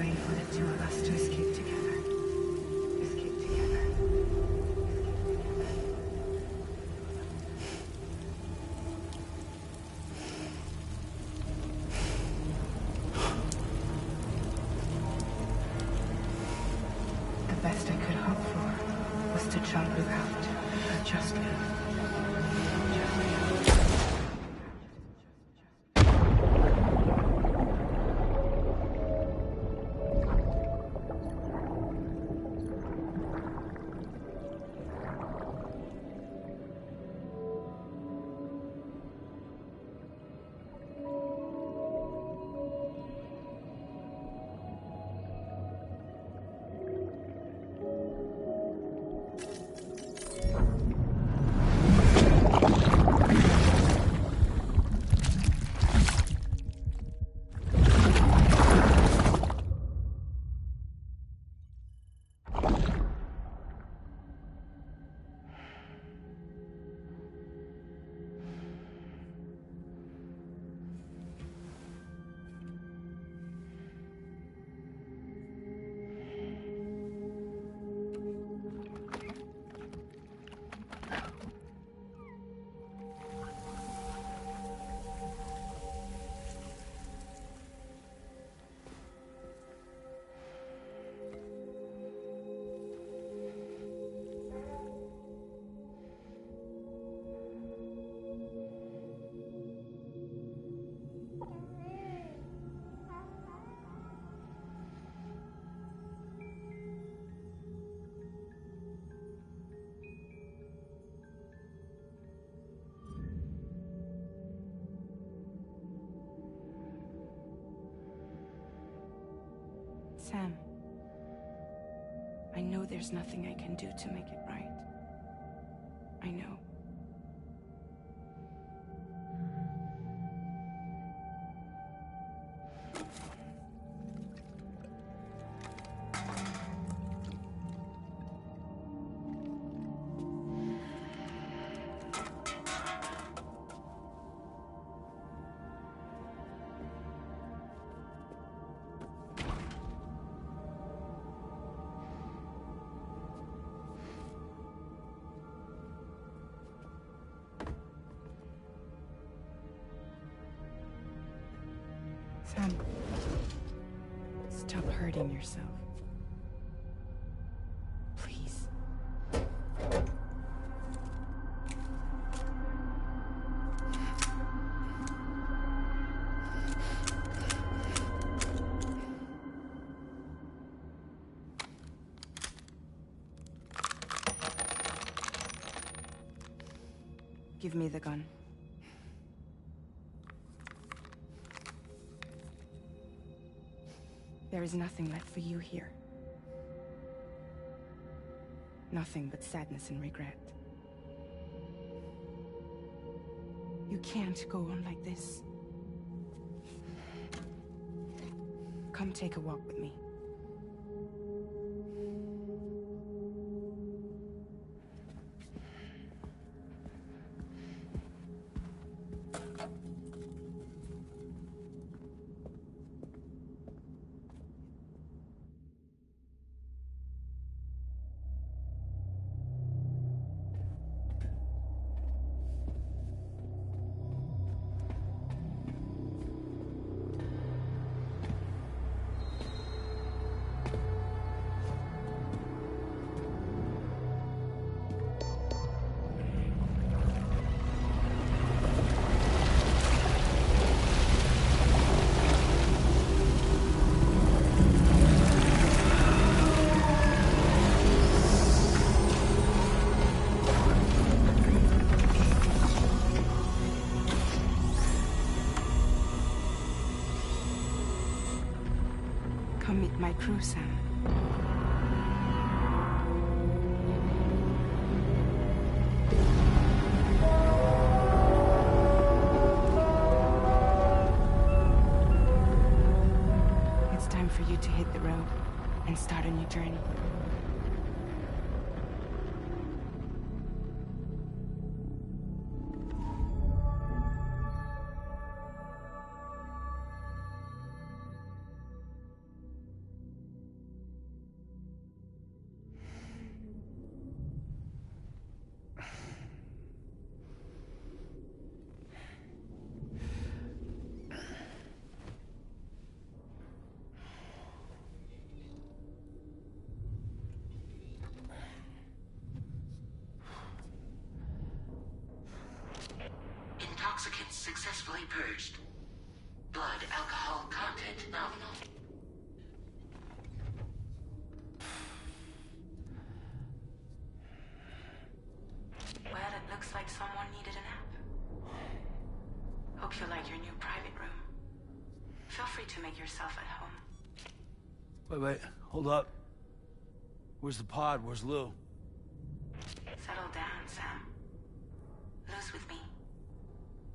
way for the two of us to escape together. Escape together. The best I could hope for was to jump without just me. Sam, I know there's nothing I can do to make it right. I know. Sam, stop hurting yourself. Please. Give me the gun. There is nothing left for you here. Nothing but sadness and regret. You can't go on like this. Come take a walk with me. Come meet my crew, Sam. It's time for you to hit the road and start a new journey. like someone needed a nap. Hope you like your new private room. Feel free to make yourself at home. Wait, hold up. Where's the pod? Where's Lou? Settle down, Sam. Lou's with me.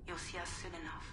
You'll see us soon enough.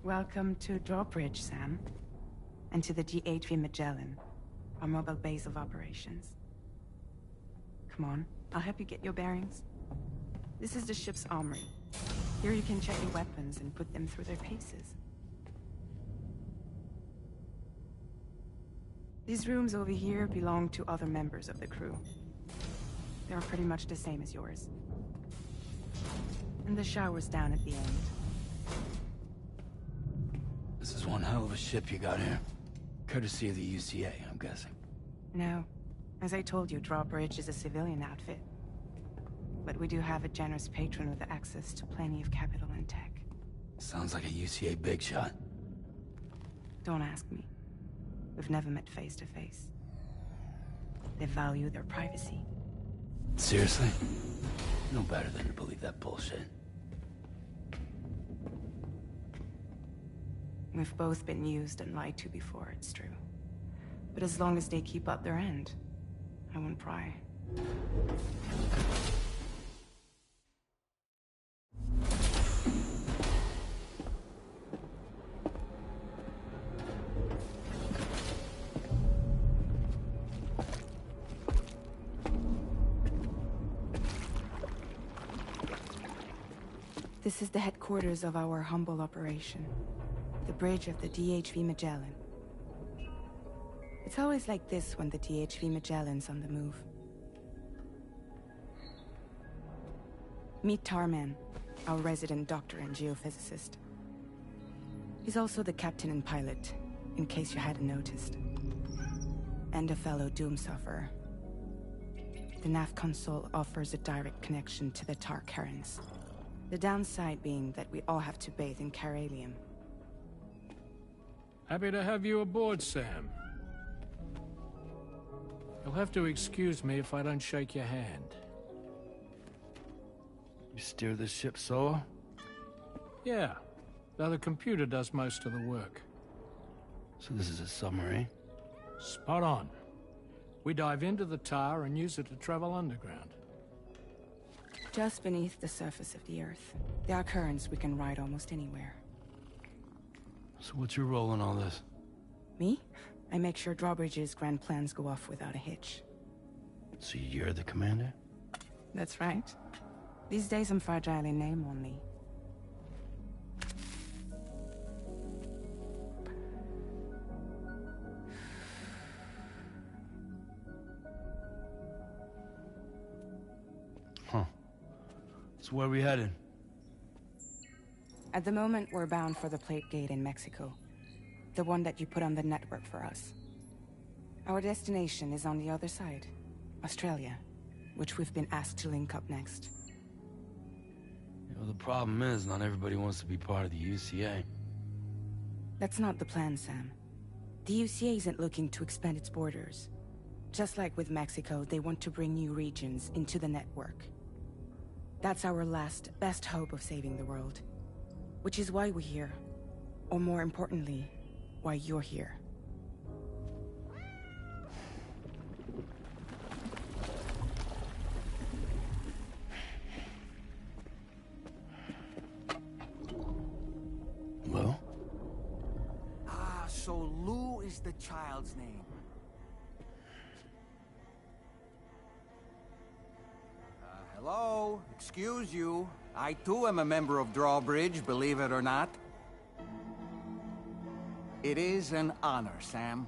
Welcome to Drawbridge, Sam. And to the GHV Magellan, our mobile base of operations. Come on, I'll help you get your bearings. This is the ship's armory. Here you can check your weapons and put them through their paces. These rooms over here belong to other members of the crew. They're pretty much the same as yours. And the shower's down at the end. This is one hell of a ship you got here. Courtesy of the UCA, I'm guessing. No. As I told you, Drawbridge is a civilian outfit. But we do have a generous patron with access to plenty of capital and tech. Sounds like a UCA big shot. Don't ask me. We've never met face to face. They value their privacy. Seriously? No better than to believe that bullshit. We've both been used and lied to before, it's true. But as long as they keep up their end, I won't pry. This is the headquarters of our humble operation. The bridge of the DHV Magellan. It's always like this when the DHV Magellan's on the move. Meet Tarman, our resident doctor and geophysicist. He's also the captain and pilot, in case you hadn't noticed. And a fellow Doomsufferer. The nav console offers a direct connection to the Tar currents. The downside being that we all have to bathe in Caralium. Happy to have you aboard, Sam. You'll have to excuse me if I don't shake your hand. You steer this ship solo? Yeah, though the computer does most of the work. So this is a submarine? Spot on. We dive into the tower and use it to travel underground. Just beneath the surface of the Earth, there are currents we can ride almost anywhere. So what's your role in all this? Me? I make sure Drawbridge's grand plans go off without a hitch. So you're the commander? That's right. These days I'm fragile in name only. Huh. So where are we headed? At the moment, we're bound for the Plate Gate in Mexico. The one that you put on the network for us. Our destination is on the other side, Australia, which we've been asked to link up next. You know, the problem is, not everybody wants to be part of the UCA. That's not the plan, Sam. The UCA isn't looking to expand its borders. Just like with Mexico, they want to bring new regions into the network. That's our last, best hope of saving the world. Which is why we're here. Or more importantly, why you're here. Well? So Lou is the child's name. Hello? Excuse you. I too am a member of Drawbridge, believe it or not. It is an honor, Sam.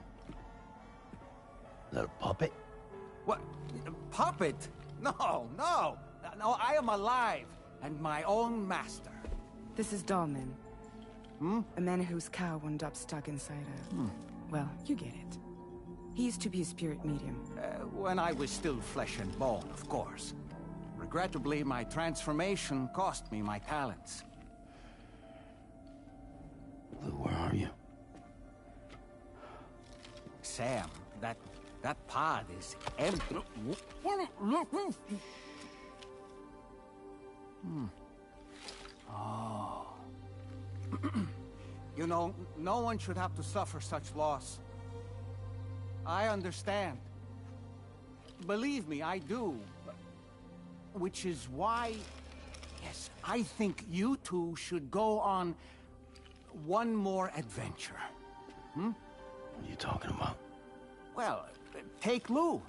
Is that a puppet? What? A puppet? No, no! No, I am alive, and my own master. This is Dolman. A man whose cow wound up stuck inside a... Well, you get it. He used to be a spirit medium. When I was still flesh and bone, of course. Regrettably, my transformation cost me my talents. Lou, where are you? Sam, that pod is empty. Oh. You know, no one should have to suffer such loss. I understand. Believe me, I do. Which is why, yes, I think you two should go on one more adventure. What are you talking about? Well, take Lou.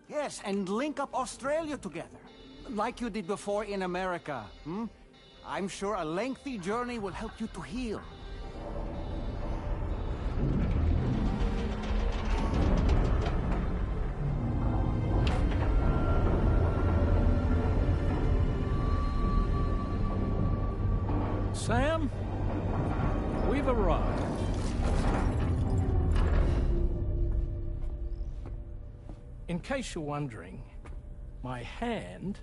Yes, and link up Australia together. Like you did before in America. I'm sure a lengthy journey will help you to heal. Sam, we've arrived. In case you're wondering, my hand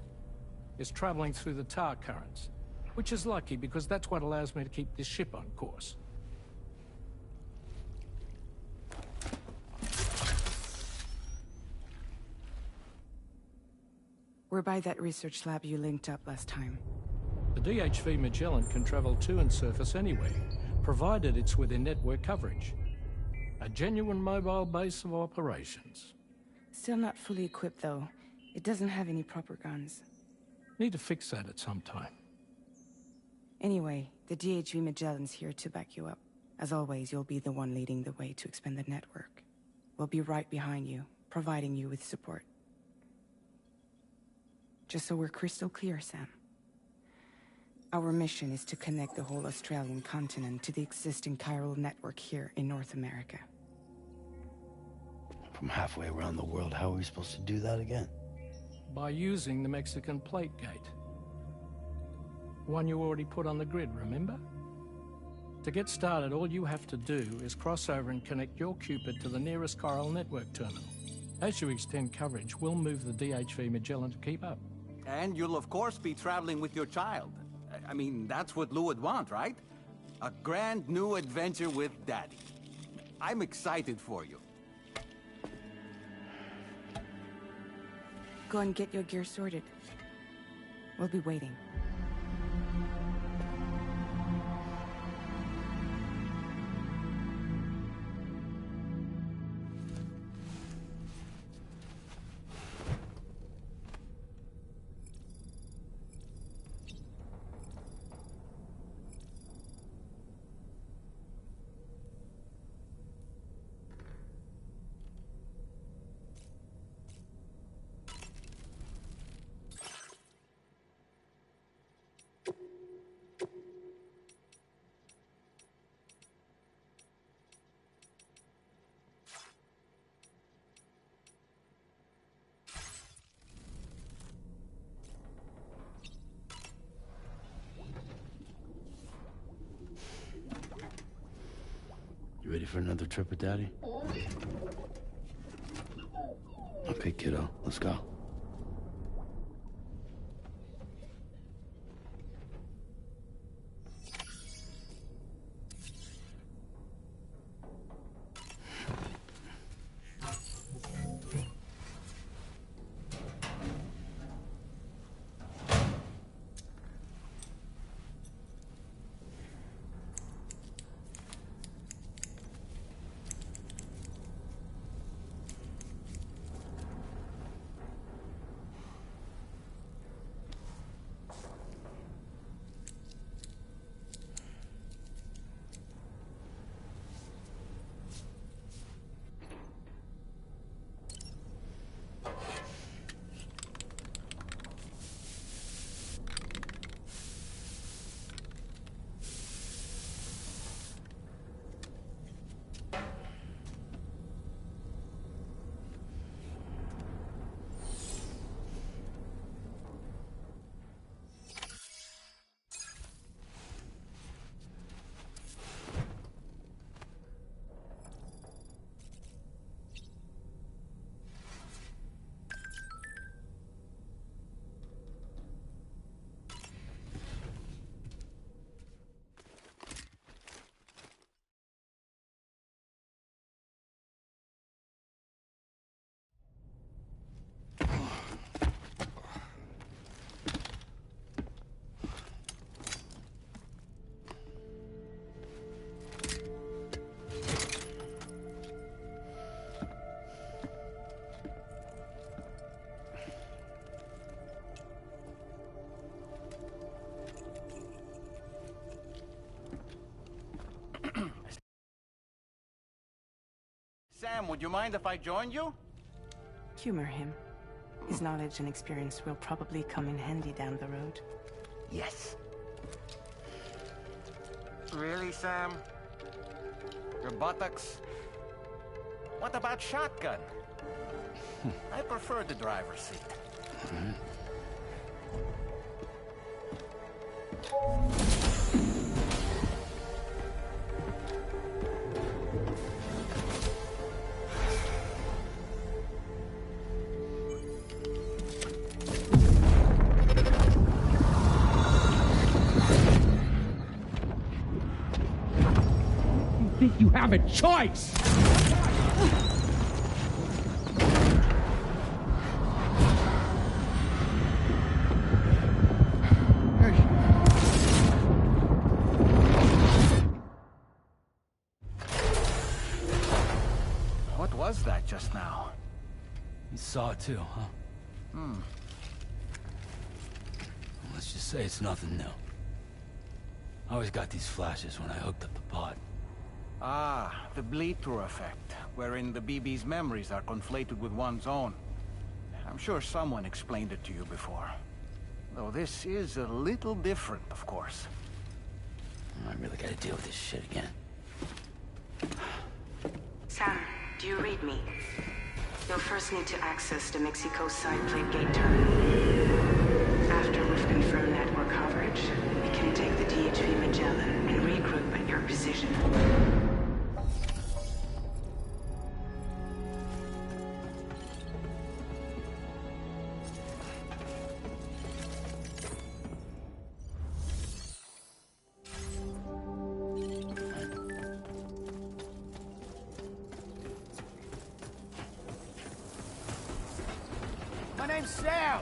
is traveling through the tar currents, which is lucky because that's what allows me to keep this ship on course. We're by that research lab you linked up last time. The DHV Magellan can travel to and surface anywhere, provided it's within network coverage. A genuine mobile base of operations. Still not fully equipped, though. It doesn't have any proper guns. Need to fix that at some time. Anyway, the DHV Magellan's here to back you up. As always, you'll be the one leading the way to expand the network. We'll be right behind you, providing you with support. Just so we're crystal clear, Sam. Our mission is to connect the whole Australian continent to the existing chiral network here in North America. From halfway around the world, how are we supposed to do that again? By using the Mexican Plate Gate. One you already put on the grid, remember? To get started, all you have to do is cross over and connect your Cupid to the nearest chiral network terminal. As you extend coverage, we'll move the DHV Magellan to keep up. And you'll of course be traveling with your child. I mean, that's what Lou would want, right? A grand new adventure with Daddy. I'm excited for you. Go and get your gear sorted. We'll be waiting. You ready for another trip with Daddy? Okay, kiddo, let's go. Sam, would you mind if I joined you? Humor him. His knowledge and experience will probably come in handy down the road. Yes. Really, Sam? Your buttocks? What about shotgun? I prefer the driver's seat. You have a choice! What was that just now? You saw it too, huh? Let's just say it's nothing new. I always got these flashes when I hooked up the pod. Ah, the bleed-through effect, wherein the BB's memories are conflated with one's own. I'm sure someone explained it to you before. Though this is a little different, of course. I really gotta deal with this shit again. Sam, do you read me? You'll first need to access the Mexico side plate gate terminal. After we've confirmed network coverage, we can take the DHV Magellan and regroup at your position. My name's Sam!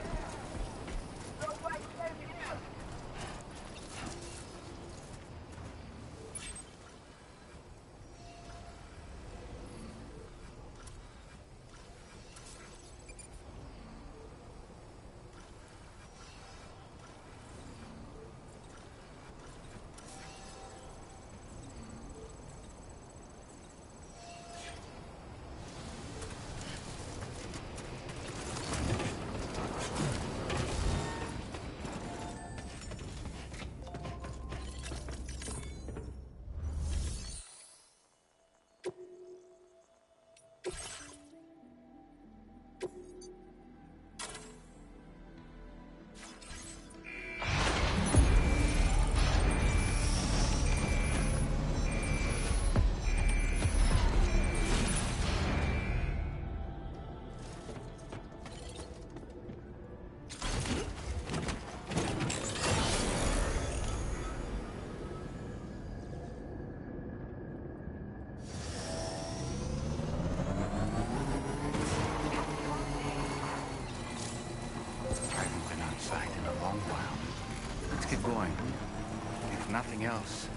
nothing else,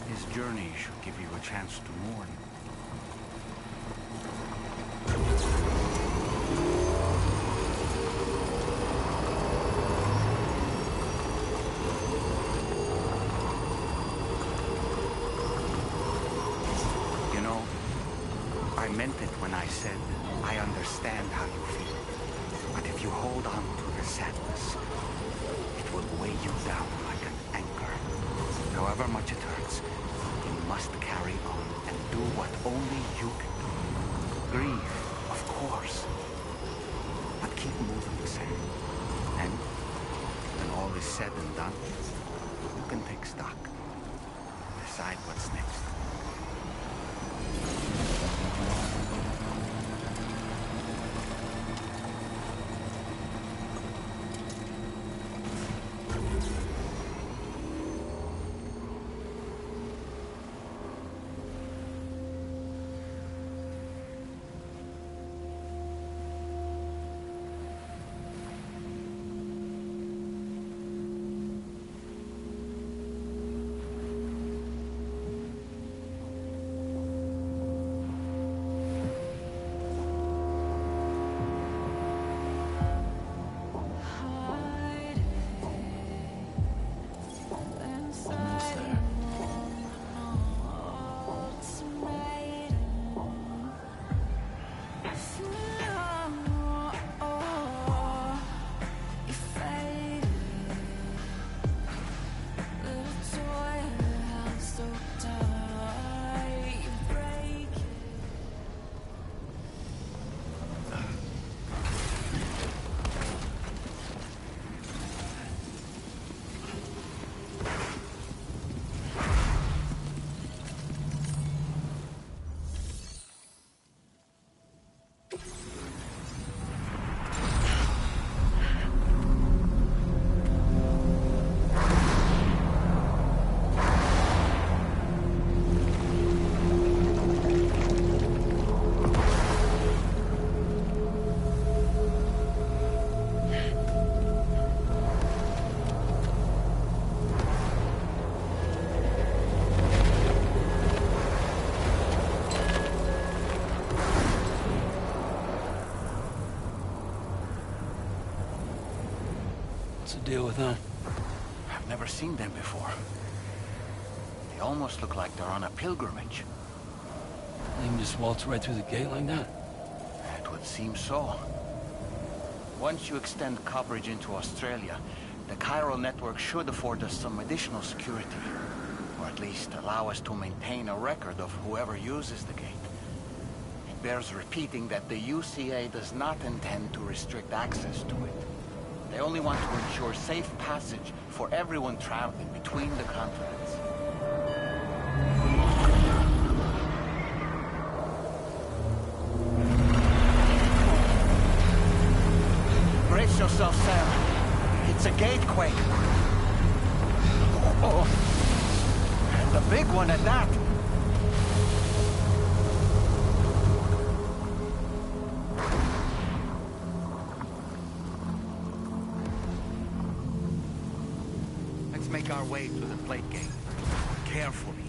his journey should give you a chance to mourn. You know, I meant it when I said I understand how you feel. But if you hold on to the sadness, it will weigh you down like an anchor. However much it hurts, you must carry on and do what only you can do. Grieve, of course, but keep moving, Sam. And when all is said and done, you can take stock. Decide what's next. Deal with them. I've never seen them before. They almost look like they're on a pilgrimage. They can just waltz right through the gate like that? It would seem so. Once you extend coverage into Australia, the chiral network should afford us some additional security. Or at least allow us to maintain a record of whoever uses the gate. It bears repeating that the UCA does not intend to restrict access to it. They only want to ensure safe passage for everyone traveling between the continents. Brace yourself, Sam. It's a gatequake. Oh, and a big one at that. Make our way to the plate gate. Carefully.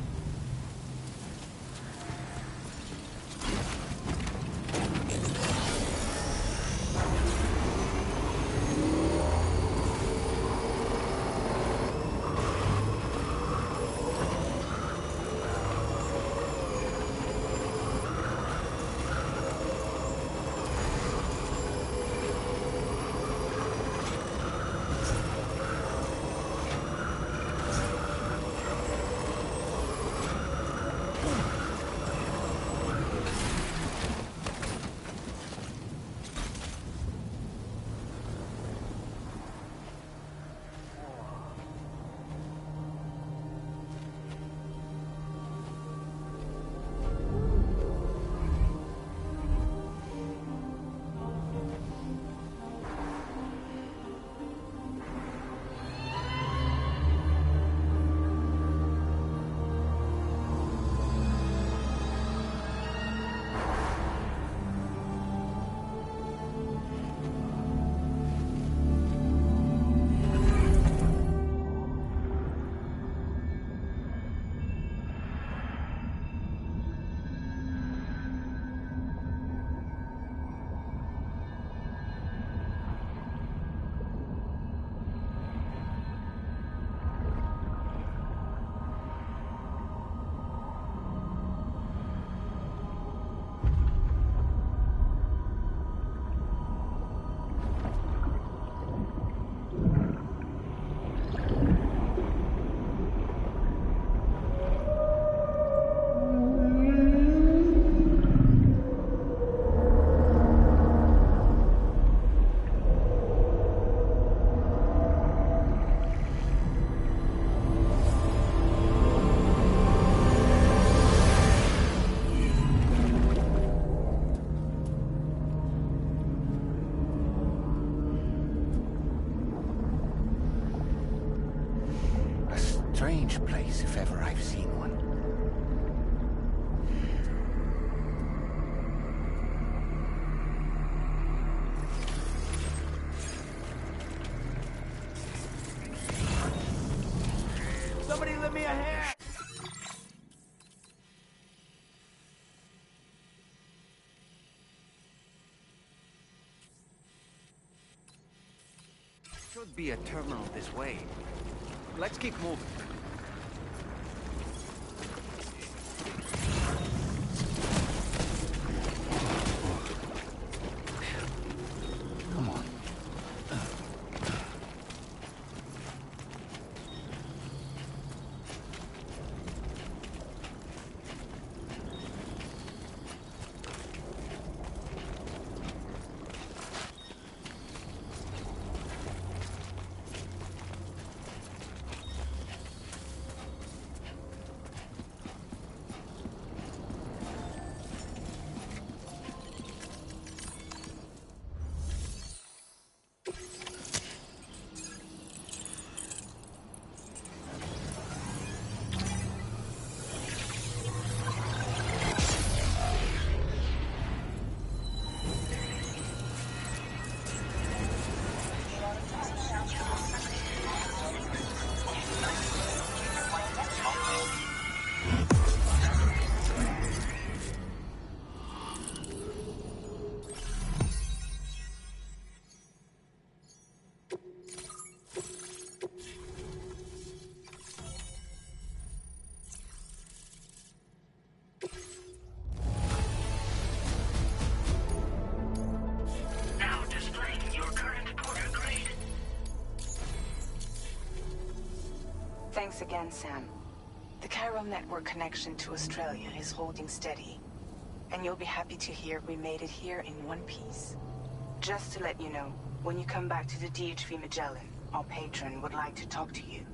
Should be a terminal this way. Let's keep moving. Come on. Thanks again, Sam. The chiral network connection to Australia is holding steady. And you'll be happy to hear we made it here in one piece. Just to let you know, when you come back to the DHV Magellan, our patron would like to talk to you.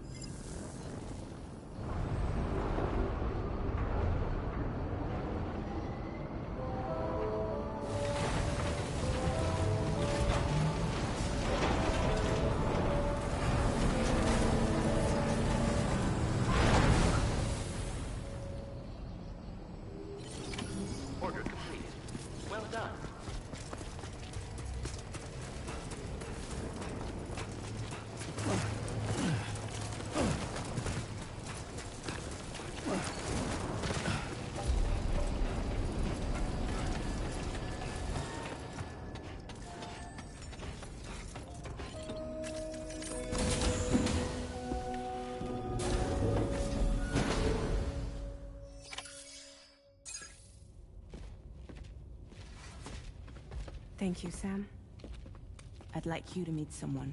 Thank you, Sam. I'd like you to meet someone.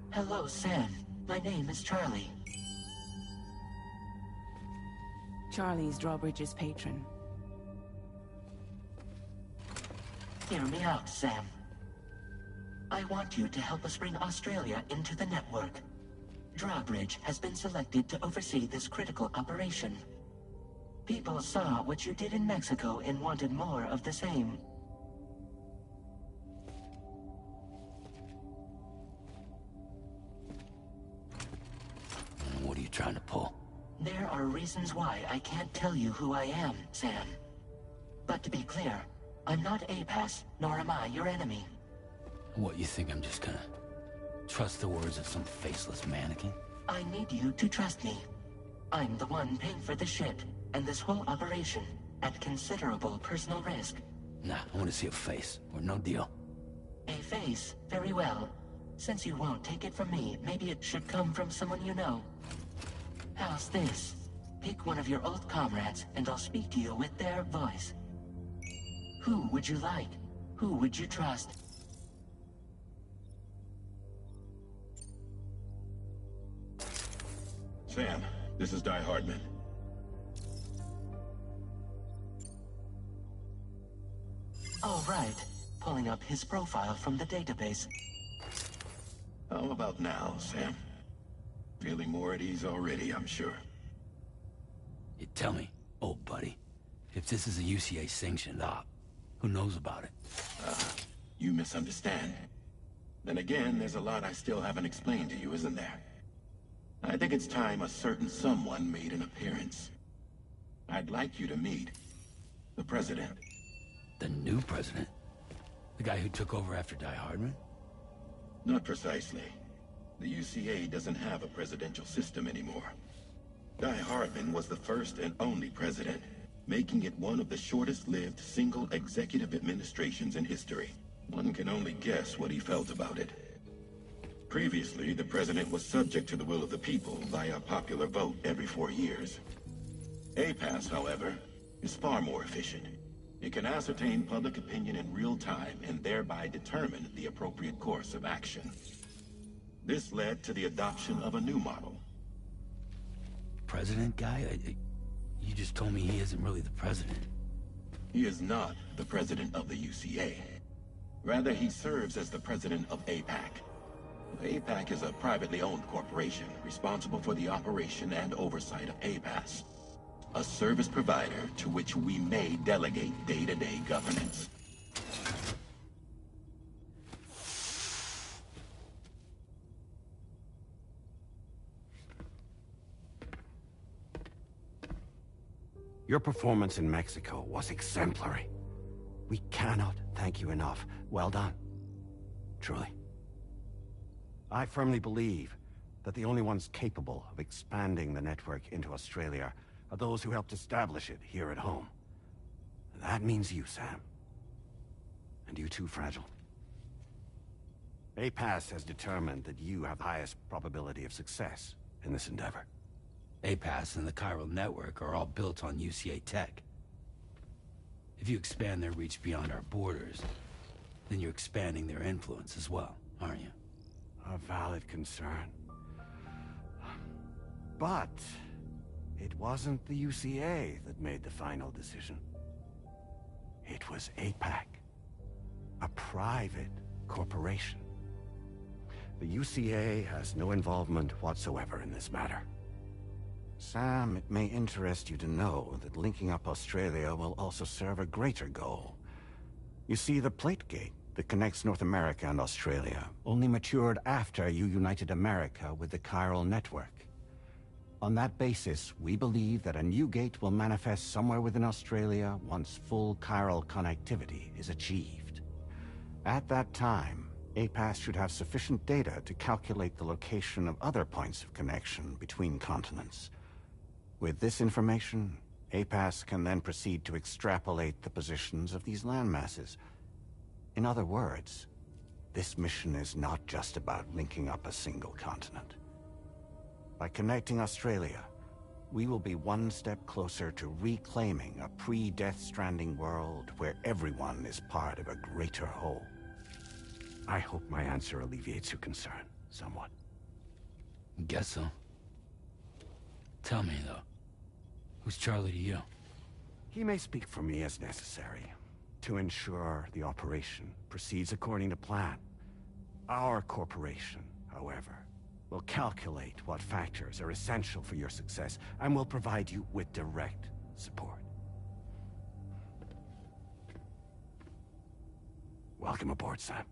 Hello, Sam. My name is Charlie. Charlie's Drawbridge's patron. Hear me out, Sam. I want you to help us bring Australia into the network. Drawbridge has been selected to oversee this critical operation. People saw what you did in Mexico and wanted more of the same. What are you trying to pull? There are reasons why I can't tell you who I am, Sam. But to be clear, I'm not APAS, nor am I your enemy. What, you think I'm just gonna trust the words of some faceless mannequin? I need you to trust me. I'm the one paying for the ship and this whole operation at considerable personal risk. Nah, I want to see a face, or no deal. A face? Very well. Since you won't take it from me, maybe it should come from someone you know. How's this? Pick one of your old comrades, and I'll speak to you with their voice. Who would you like? Who would you trust? Sam, this is Die Hardman. All right. Pulling up his profile from the database. How about now, Sam? Feeling more at ease already, I'm sure. You tell me, old buddy, if this is a UCA-sanctioned op, who knows about it? You misunderstand. Then again, there's a lot I still haven't explained to you, isn't there? I think it's time a certain someone made an appearance. I'd like you to meet The president. The new president? The guy who took over after Die Hardman? Not precisely. The UCA doesn't have a presidential system anymore. Die Hardman was the first and only president, making it one of the shortest-lived single executive administrations in history. One can only guess what he felt about it. Previously, the president was subject to the will of the people via a popular vote every 4 years. APAS, however, is far more efficient. It can ascertain public opinion in real time and thereby determine the appropriate course of action. This led to the adoption of a new model. President guy? You just told me he isn't really the president. He is not the president of the UCA. Rather, he serves as the president of APAC. APAC is a privately owned corporation responsible for the operation and oversight of APAS, a service provider to which we may delegate day-to-day governance. Your performance in Mexico was exemplary. We cannot thank you enough. Well done. Truly. I firmly believe that the only ones capable of expanding the network into Australia are those who helped establish it here at home. That means you, Sam. And you too, Fragile. APAS has determined that you have the highest probability of success in this endeavor. APAS and the chiral network are all built on UCA tech. If you expand their reach beyond our borders, then you're expanding their influence as well, aren't you? A valid concern. But it wasn't the UCA that made the final decision. It was APAC, a private corporation. The UCA has no involvement whatsoever in this matter. Sam, it may interest you to know that linking up Australia will also serve a greater goal. You see, the plate gate that connects North America and Australia only matured after you united America with the chiral network. On that basis, we believe that a new gate will manifest somewhere within Australia once full chiral connectivity is achieved. At that time, APAS should have sufficient data to calculate the location of other points of connection between continents. With this information, APAS can then proceed to extrapolate the positions of these landmasses. In other words, this mission is not just about linking up a single continent. By connecting Australia, we will be one step closer to reclaiming a pre-Death Stranding world where everyone is part of a greater whole. I hope my answer alleviates your concern somewhat. Guess so. Tell me, though. Who's Charlie to you? He may speak for me as necessary to ensure the operation proceeds according to plan. Our corporation, however, will calculate what factors are essential for your success and will provide you with direct support. Welcome aboard, Sam.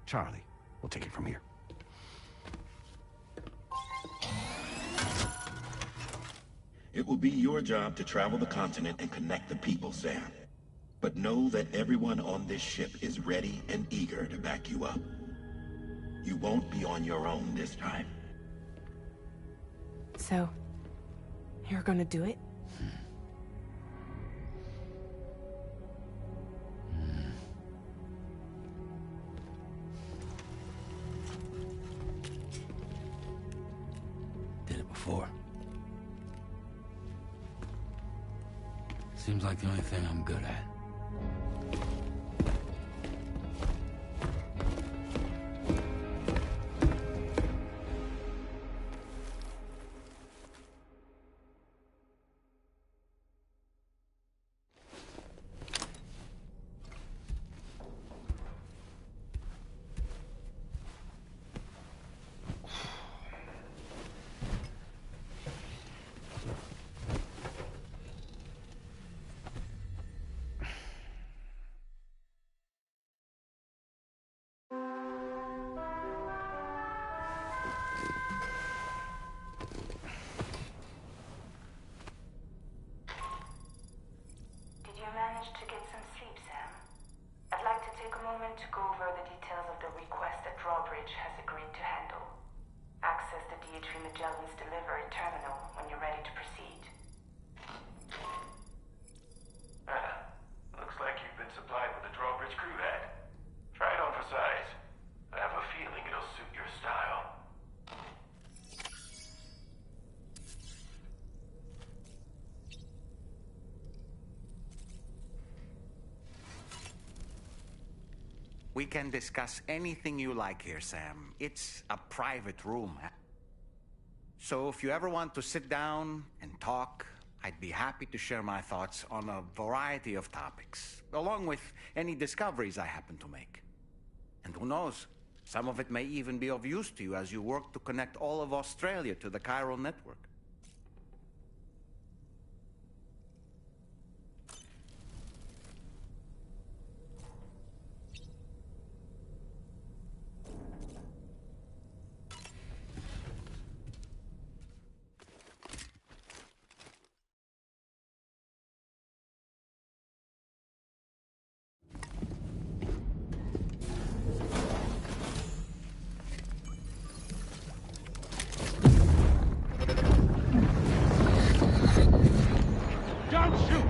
Charlie, we'll take it from here. It will be your job to travel the continent and connect the people, Sam. But know that everyone on this ship is ready and eager to back you up. You won't be on your own this time. So, you're gonna do it? Did it before. Seems like the only thing I'm good at. Pietri Magellan's delivery terminal when you're ready to proceed. Looks like you've been supplied with a drawbridge crew hat. Try it on for size. I have a feeling it'll suit your style. We can discuss anything you like here, Sam. It's a private room. So if you ever want to sit down and talk, I'd be happy to share my thoughts on a variety of topics, along with any discoveries I happen to make. And who knows, some of it may even be of use to you as you work to connect all of Australia to the chiral network. Don't shoot!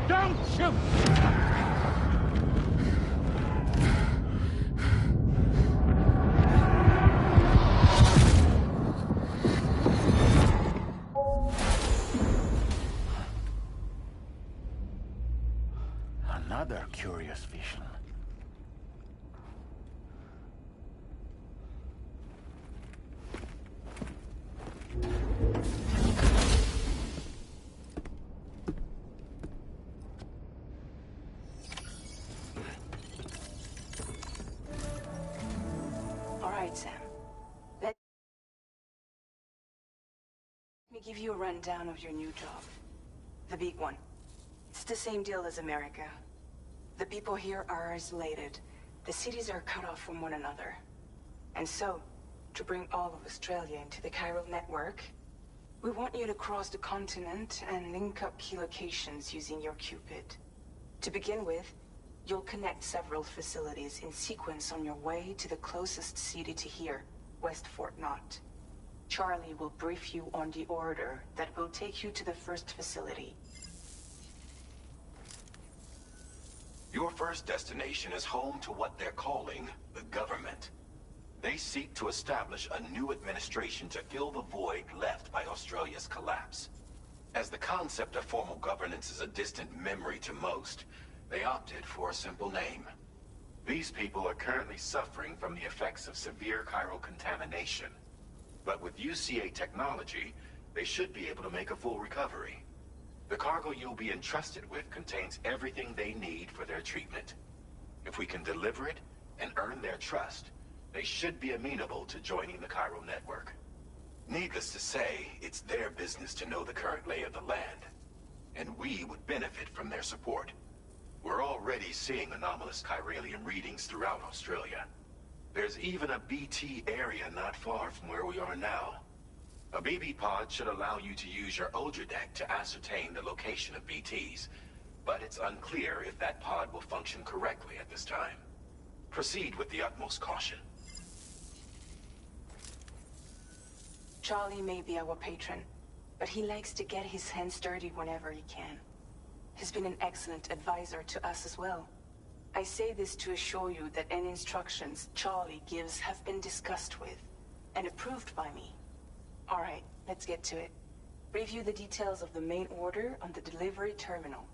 Don't shoot! Another curious vision. All right, Sam. Let me give you a rundown of your new job. The big one. It's the same deal as America. The people here are isolated. The cities are cut off from one another. And so, to bring all of Australia into the chiral network, we want you to cross the continent and link up key locations using your Cupid. To begin with, you'll connect several facilities in sequence on your way to the closest city to here, West Fort Knott. Charlie will brief you on the order that will take you to the first facility. Your first destination is home to what they're calling the government. They seek to establish a new administration to fill the void left by Australia's collapse. As the concept of formal governance is a distant memory to most, they opted for a simple name. These people are currently suffering from the effects of severe chiral contamination. But with UCA technology, they should be able to make a full recovery. The cargo you'll be entrusted with contains everything they need for their treatment. If we can deliver it and earn their trust, they should be amenable to joining the chiral network. Needless to say, it's their business to know the current lay of the land, and we would benefit from their support. We're already seeing anomalous chiralian readings throughout Australia. There's even a BT area not far from where we are now. A BB pod should allow you to use your Ultra deck to ascertain the location of BTs, but it's unclear if that pod will function correctly at this time. Proceed with the utmost caution. Charlie may be our patron, but he likes to get his hands dirty whenever he can. He's been an excellent advisor to us as well. I say this to assure you that any instructions Charlie gives have been discussed with and approved by me. All right, let's get to it. Review the details of the main order on the delivery terminal.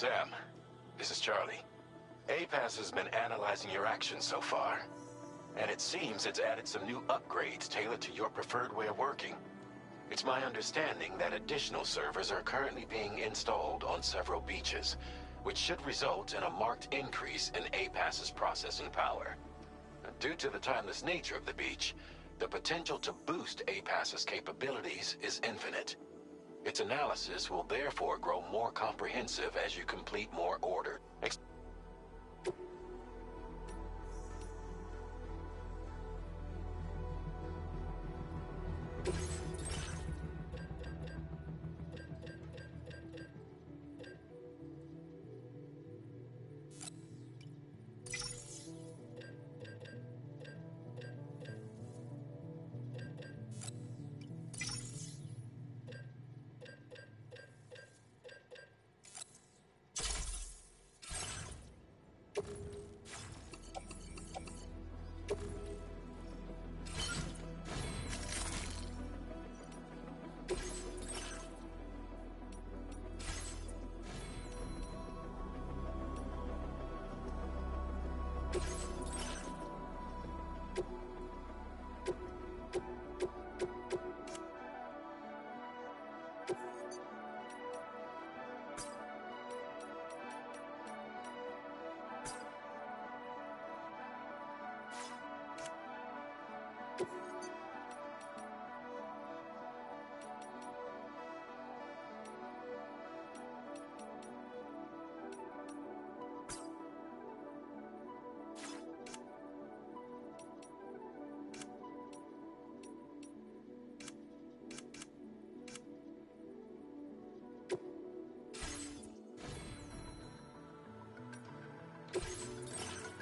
Sam, this is Charlie. APAS has been analyzing your actions so far, and it seems it's added some new upgrades tailored to your preferred way of working. It's my understanding that additional servers are currently being installed on several beaches, which should result in a marked increase in APAS's processing power. Due to the timeless nature of the beach, the potential to boost APAS's capabilities is infinite. Its analysis will therefore grow more comprehensive as you complete more orders.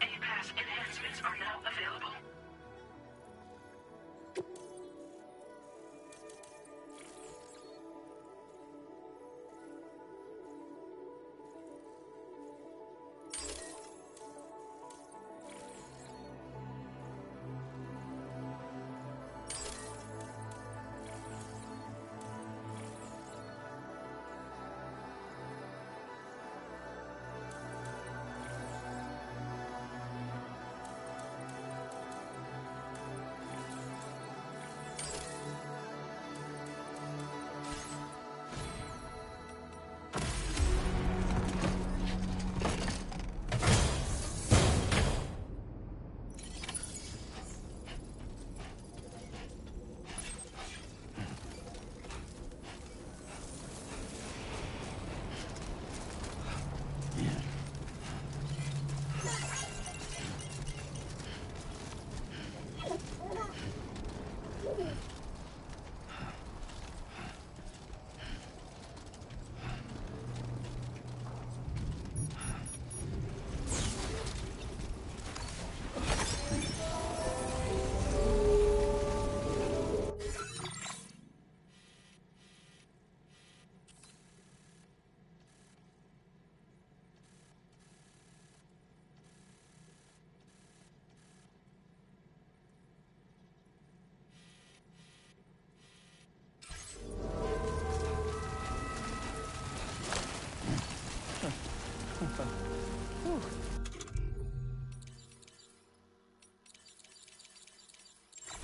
APAS enhancements are now available.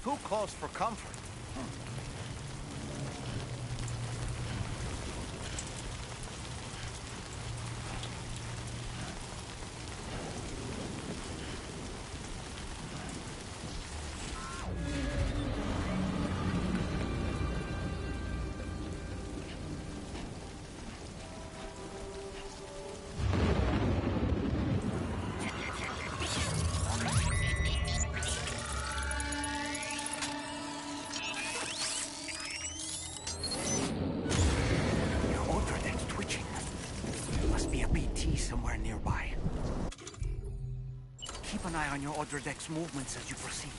Too close for comfort. Somewhere nearby. Keep an eye on your other deck's movements as you proceed.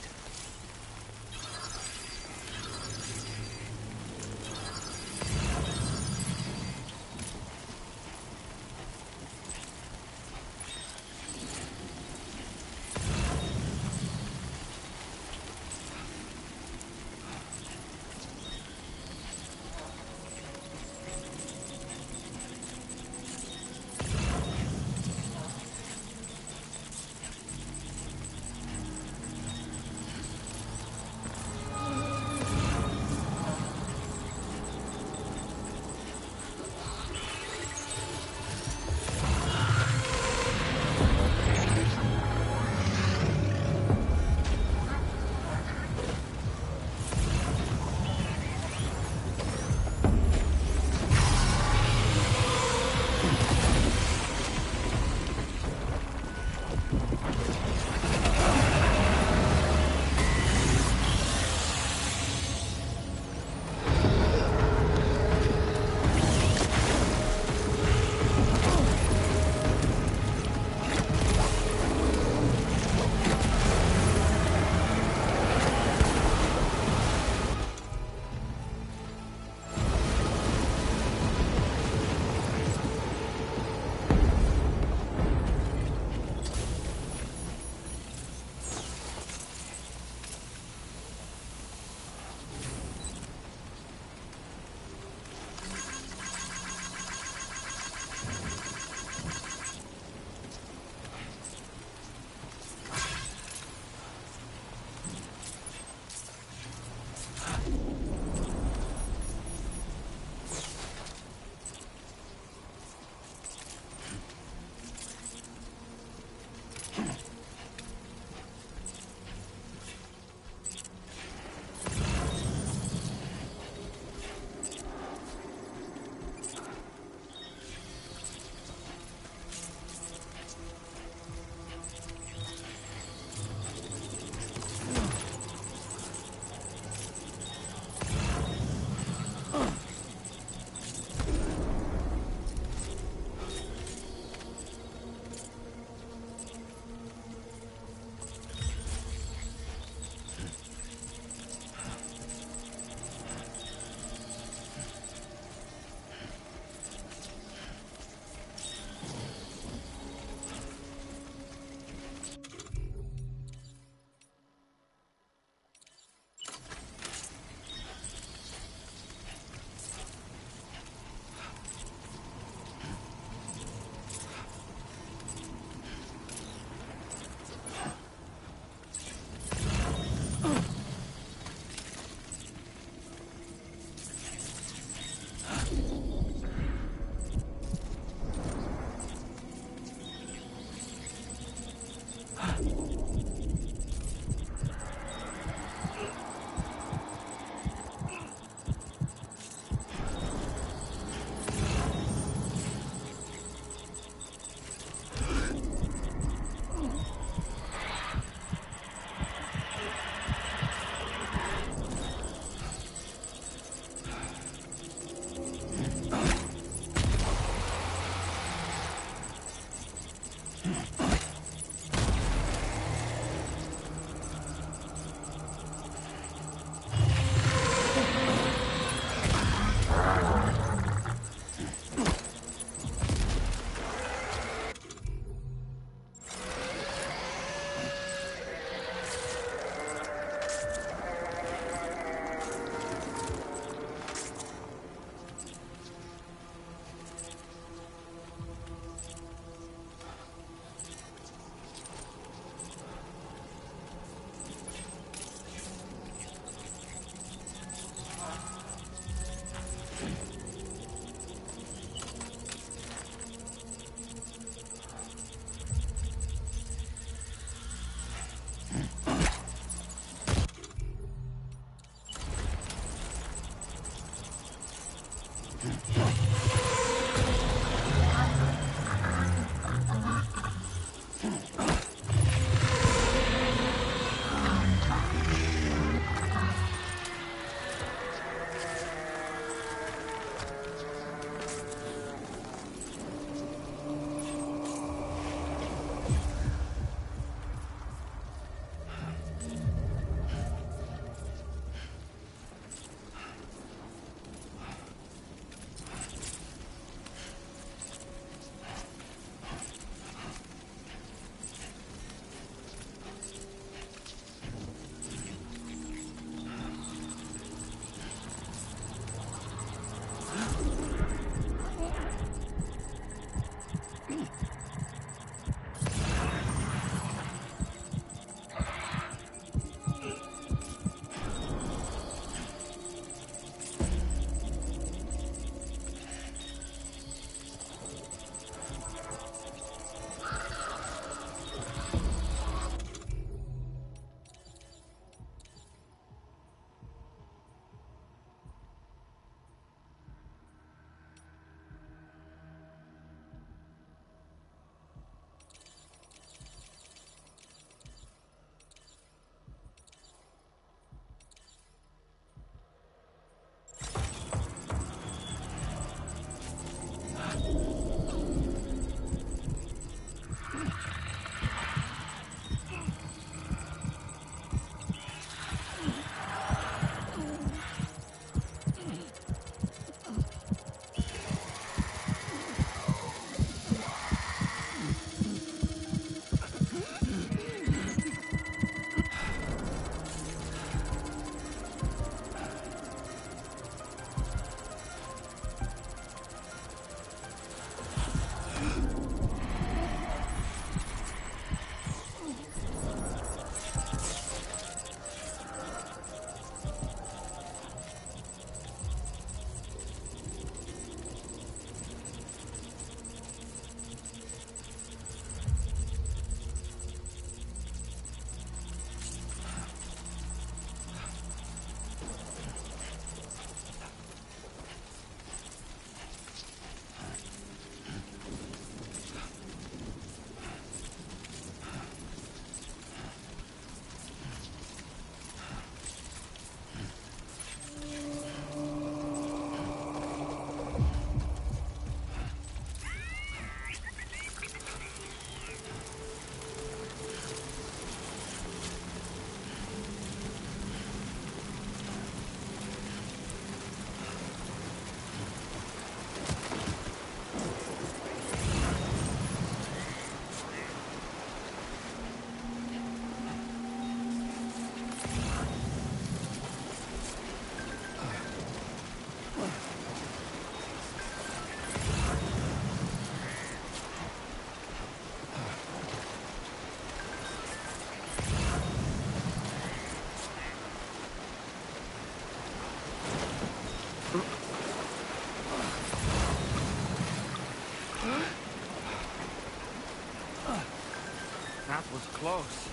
close.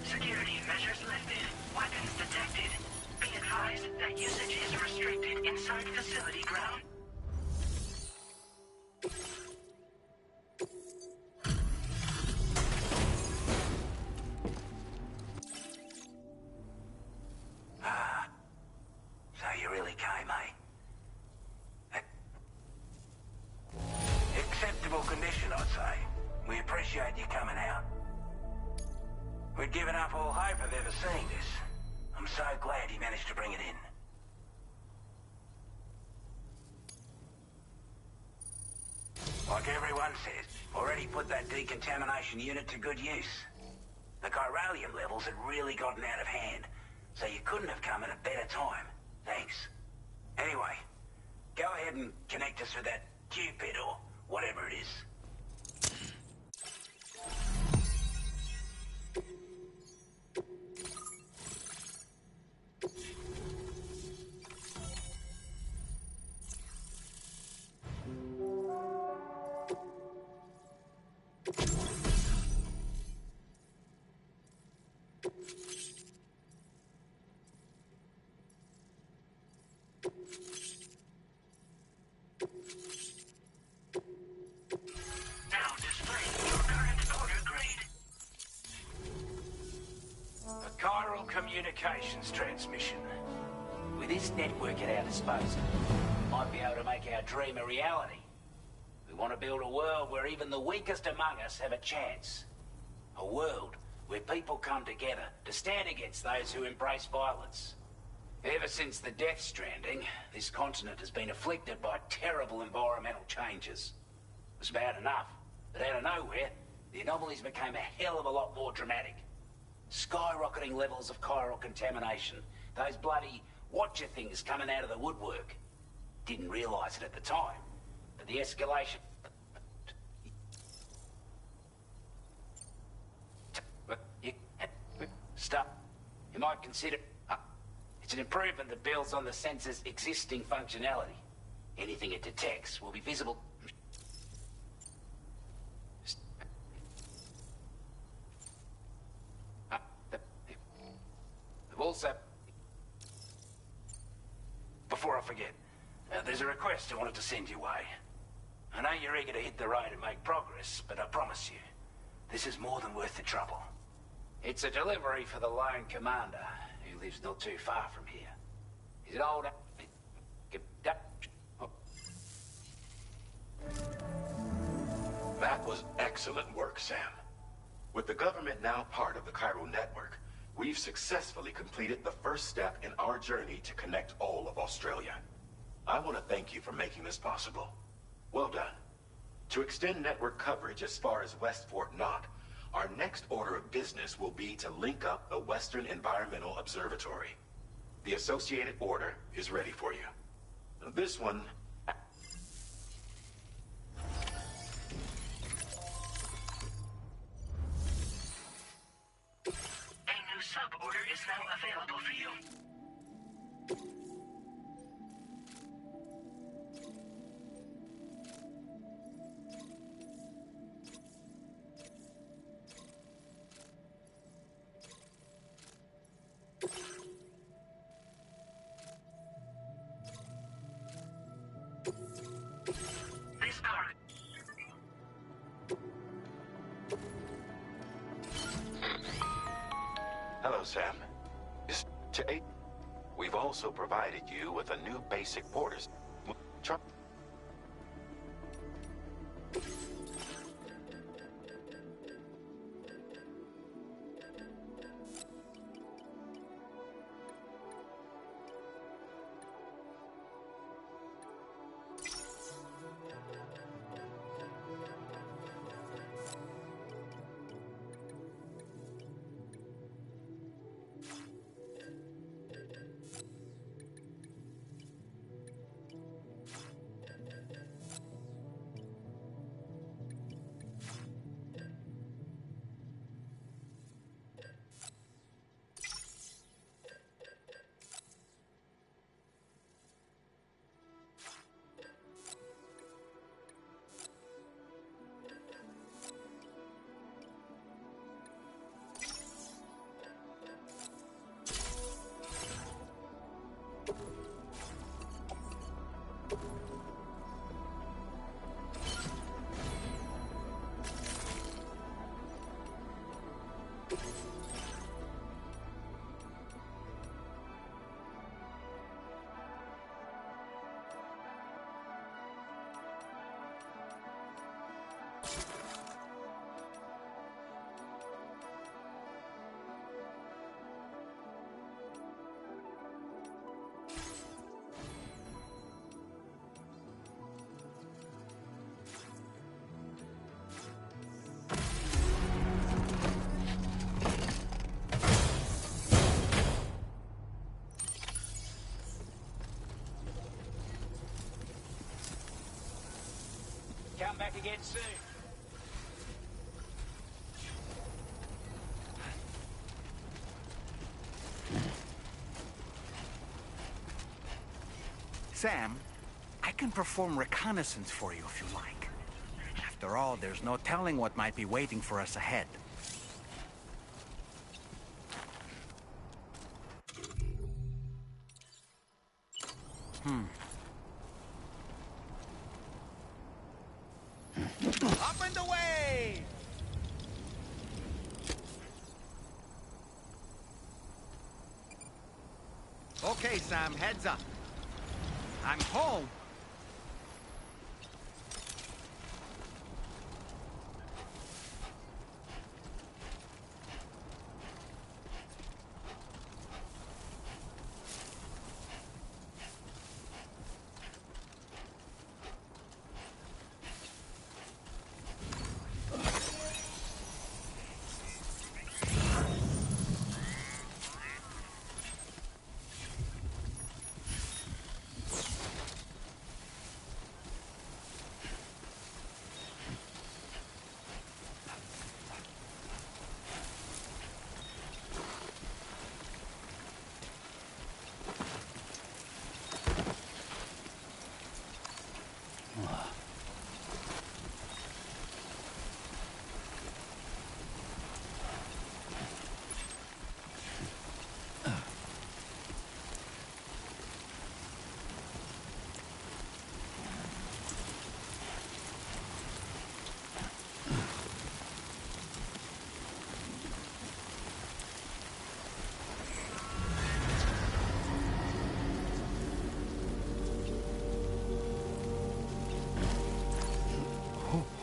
Security measures lifted. Weapons detected. Be advised that usage is restricted inside facility ground. So you really came, eh? Acceptable condition, I'd say. We appreciate you coming out. We'd given up all hope of ever seeing this. I'm so glad he managed to bring it in. Like everyone says, already put that decontamination unit to good use. The chiralium levels had really gotten out of hand, so you couldn't have come at a better time. Thanks. Anyway, go ahead and connect us with that Cupid or whatever it is. Now displaying your current order grade. A chiral communications transmission. With this network at our disposal, we might be able to make our dream a reality. We want to build a world where even the weakest among us have a chance. A world where people come together to stand against those who embrace violence. Ever since the death stranding, this continent has been afflicted by terrible environmental changes. It was bad enough, but out of nowhere, the anomalies became a hell of a lot more dramatic. Skyrocketing levels of chiral contamination, those bloody watcher things coming out of the woodwork. Didn't realize it at the time, but the escalation... Stop. You might consider... It's an improvement that builds on the sensor's existing functionality. Anything it detects will be visible... Also... Before I forget, there's a request I wanted to send your way. I know you're eager to hit the road and make progress, but I promise you, this is more than worth the trouble. It's a delivery for the lone commander, who lives not too far from here. He's an old... That was excellent work, Sam. With the government now part of the chiral network, we've successfully completed the first step in our journey to connect all of Australia. I want to thank you for making this possible. Well done. To extend network coverage as far as West Fort Knott, our next order of business will be to link up the Western Environmental Observatory. The associated order is ready for you. This one... A new sub-order is now available for you. This cargo... Hello, Sam. We've also provided you with a new basic borders. back again soon. Sam, I can perform reconnaissance for you if you like. After all, there's no telling what might be waiting for us ahead. Up and away! Okay, Sam, heads up. I'm home.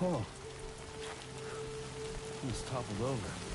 Oh. Almost toppled over.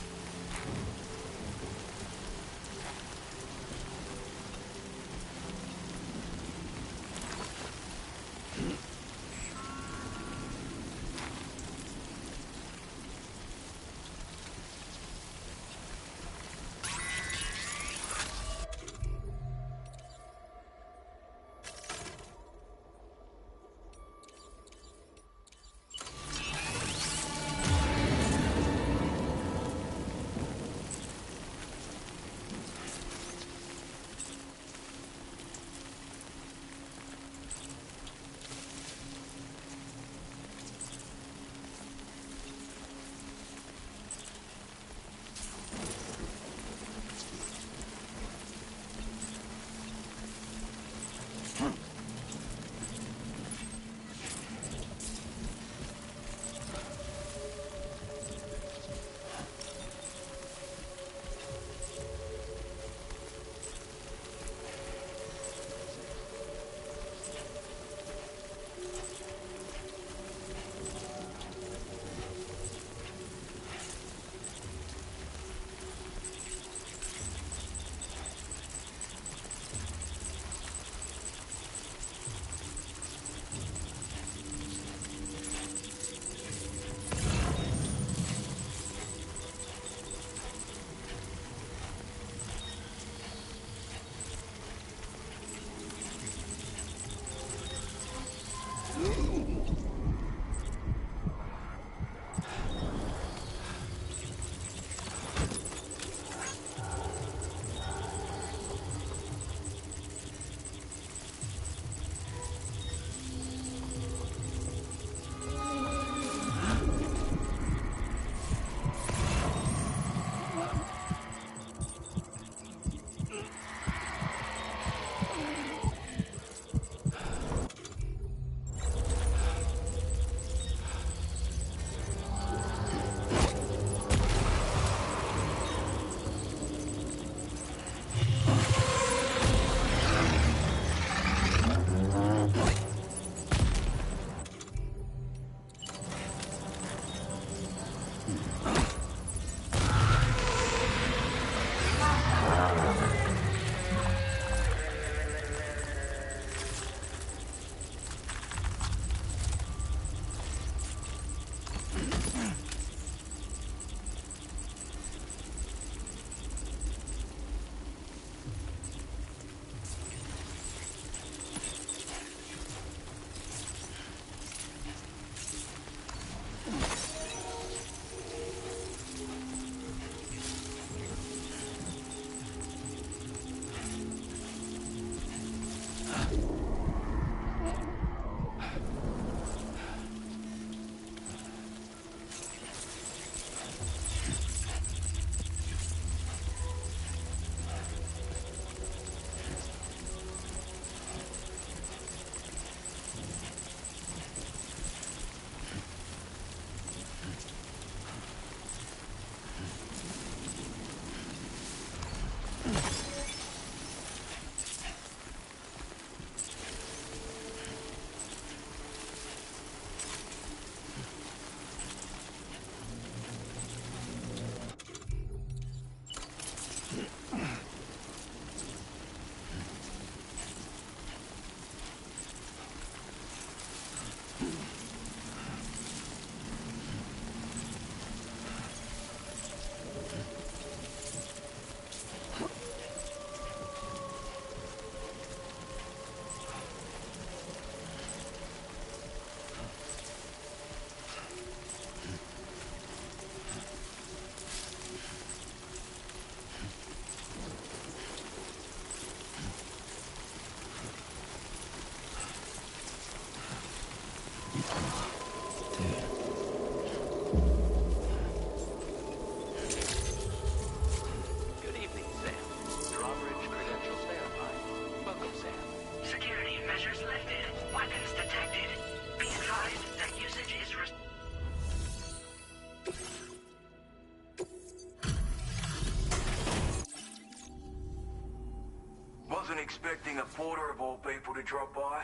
wasn't expecting a porter of all people to drop by.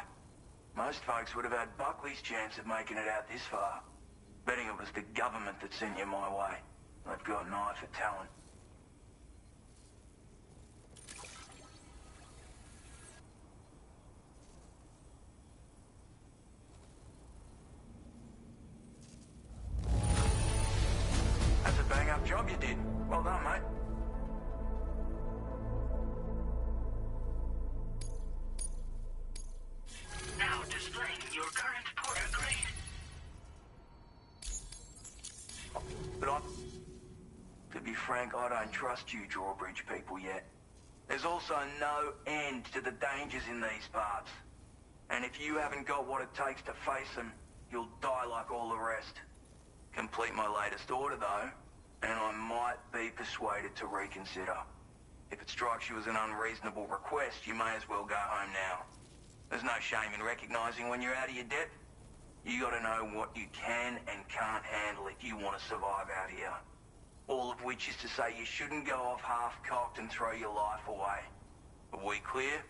Most folks would have had Buckley's chance of making it out this far. Betting it was the government that sent you my way. They've got an eye for talent. That's a bang-up job you did. Well done, mate. Now displaying your current porter grade. But to be frank, I don't trust you drawbridge people yet. There's also no end to the dangers in these parts. And if you haven't got what it takes to face them, you'll die like all the rest. Complete my latest order, though, and I might be persuaded to reconsider. If it strikes you as an unreasonable request, you may as well go home now. There's no shame in recognizing when you're out of your depth. You gotta know what you can and can't handle if you want to survive out here. All of which is to say you shouldn't go off half-cocked and throw your life away. Are we clear?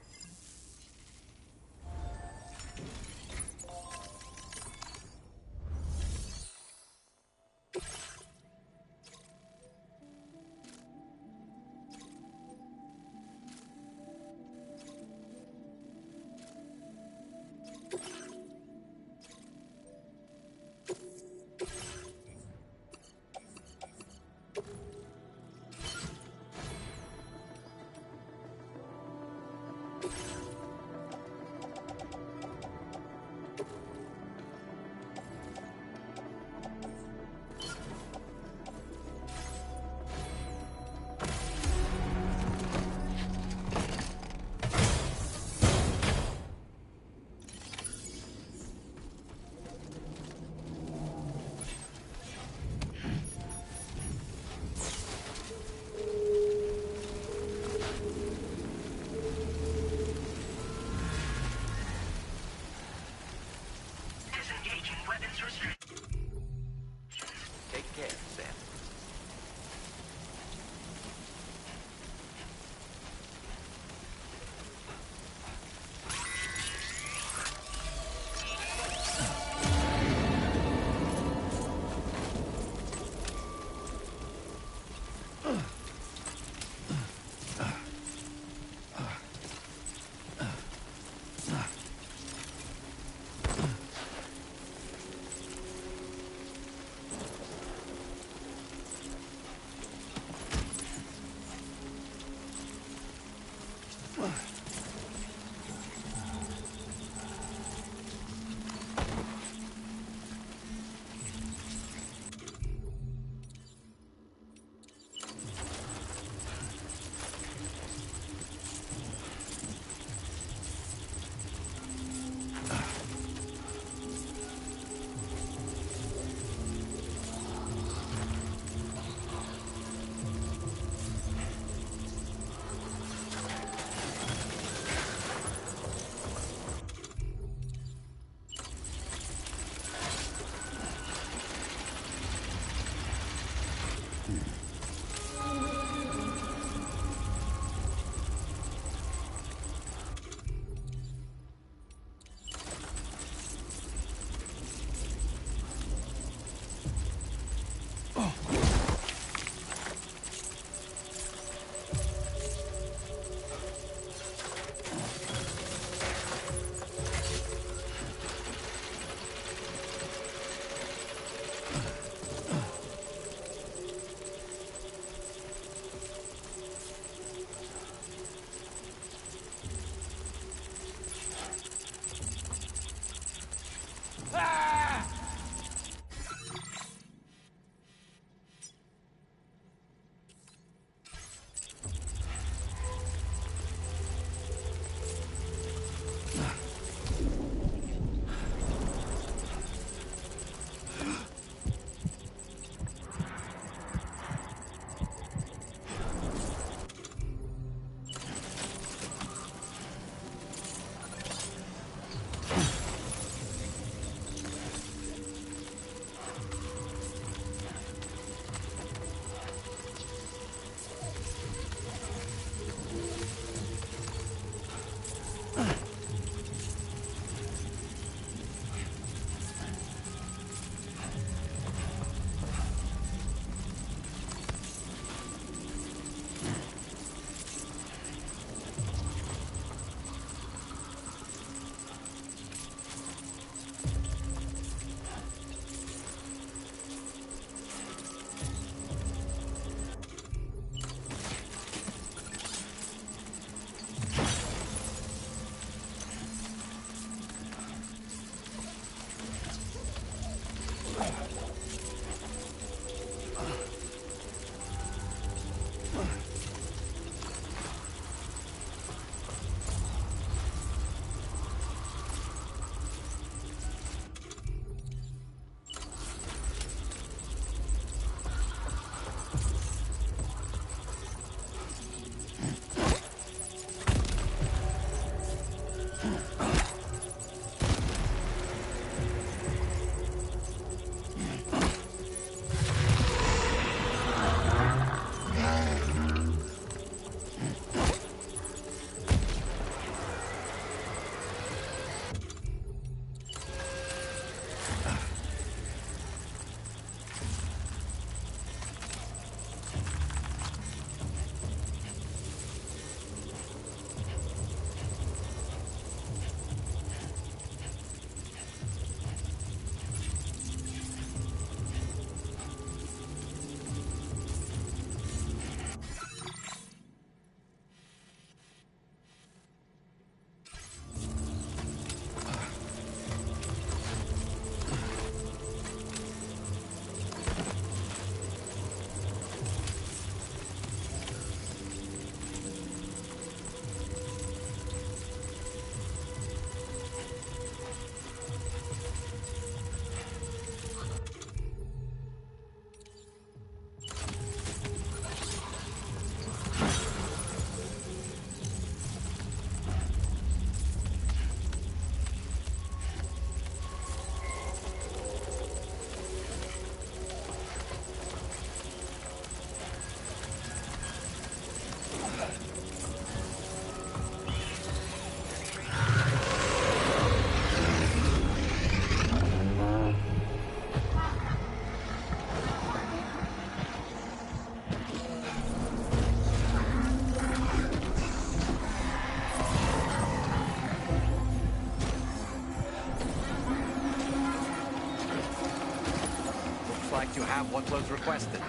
that you have what was requested.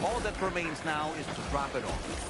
All that remains now is to drop it off.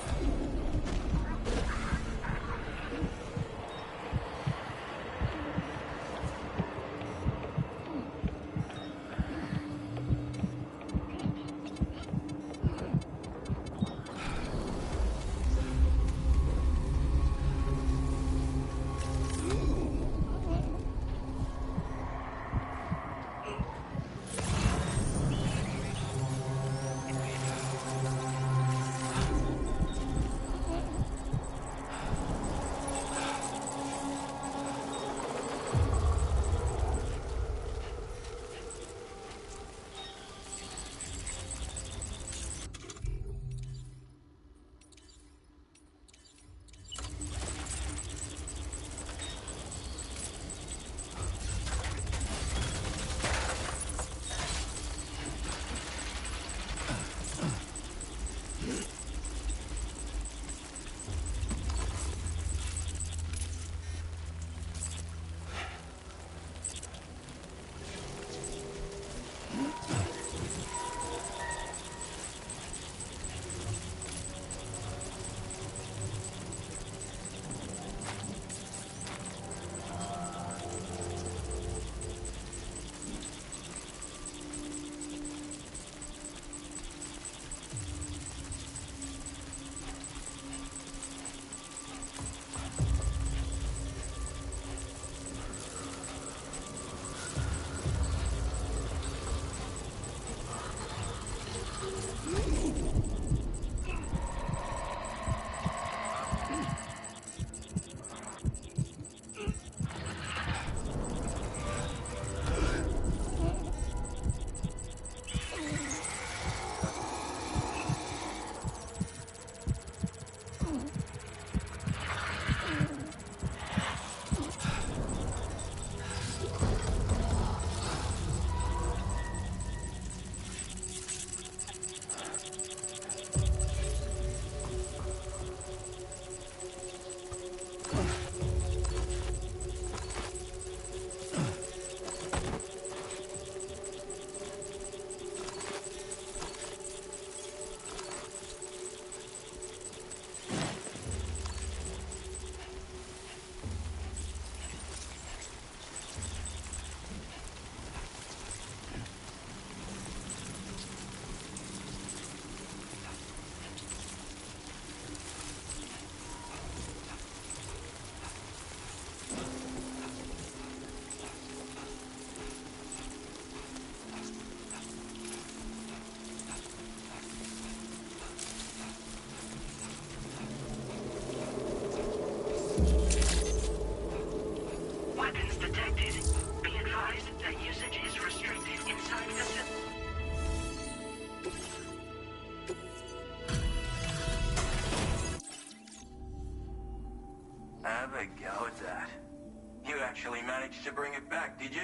To bring it back, did you?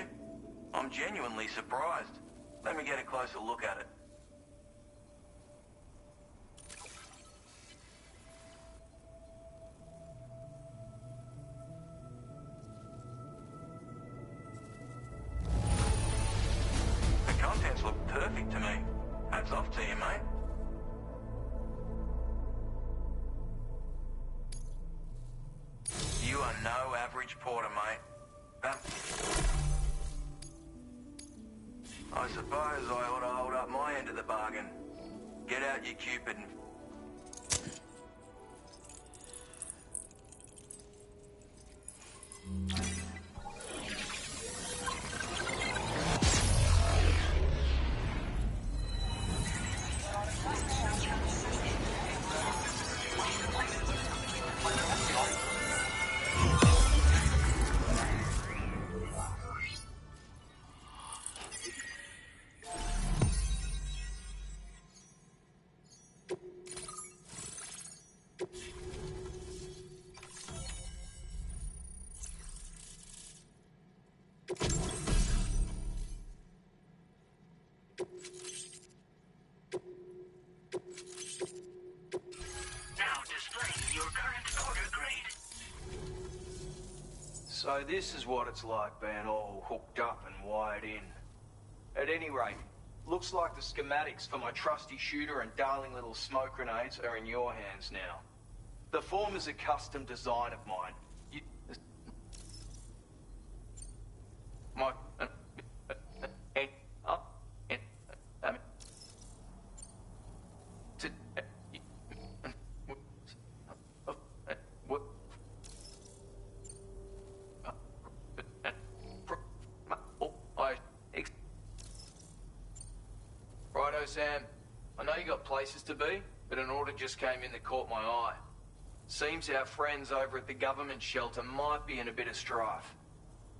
I'm genuinely surprised. Let me get a closer look at it. The contents look perfect to me. Hats off to you, mate. You are no average porter, mate. I suppose I ought to hold up my end of the bargain. Get out your Cupid and... So this is what it's like being all hooked up and wired in. At any rate, Looks like the schematics for my trusty shooter and darling little smoke grenades are in your hands now. The form is a custom design of mine. Righto, Sam. I know you got places to be, but an order just came in that caught my eye. Seems our friends over at the government shelter might be in a bit of strife.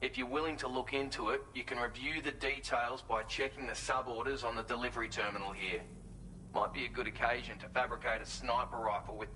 If you're willing to look into it, you can review the details by checking the sub-orders on the delivery terminal here. Might be a good occasion to fabricate a sniper rifle with...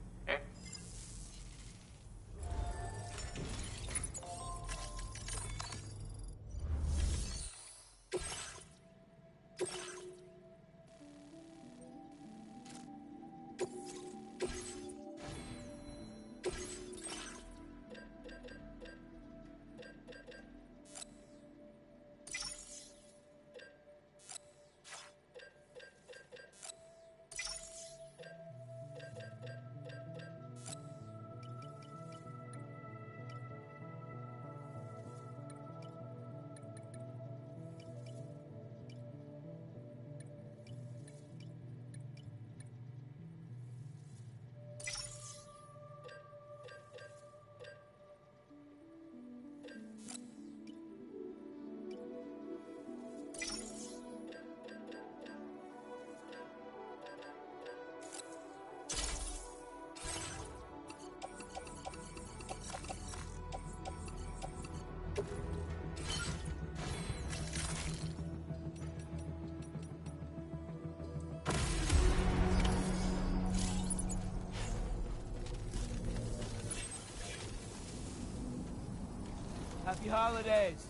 Happy holidays.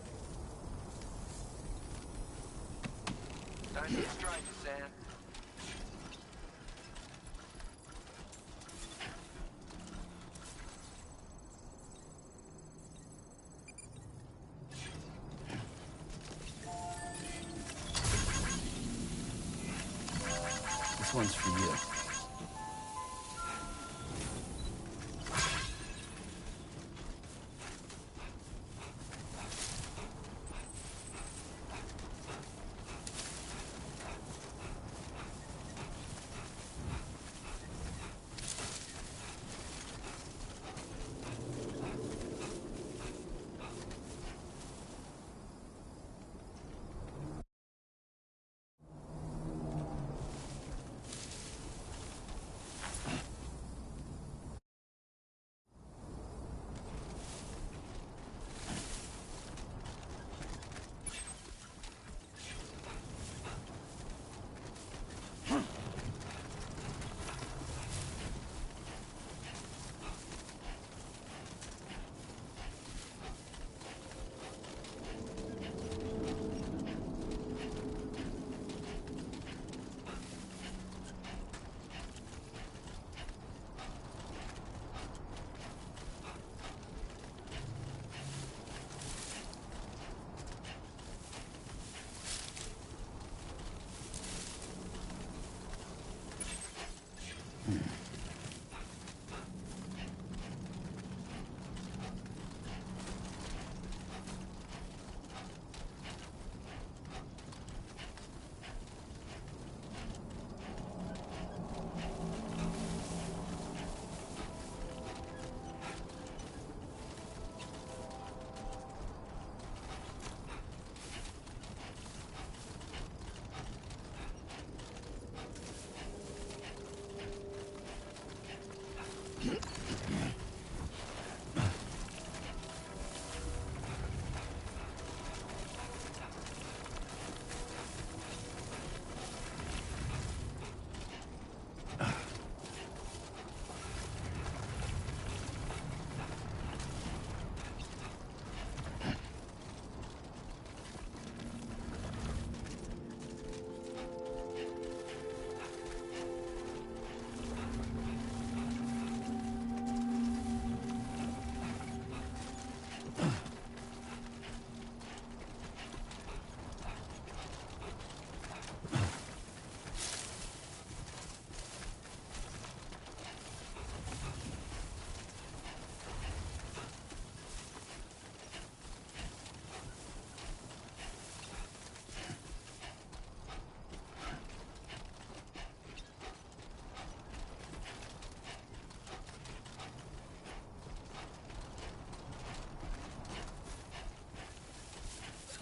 Don't be a stranger, Sam. This one's for you.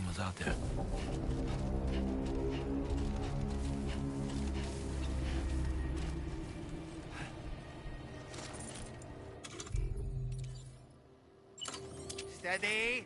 someone's out there. Steady.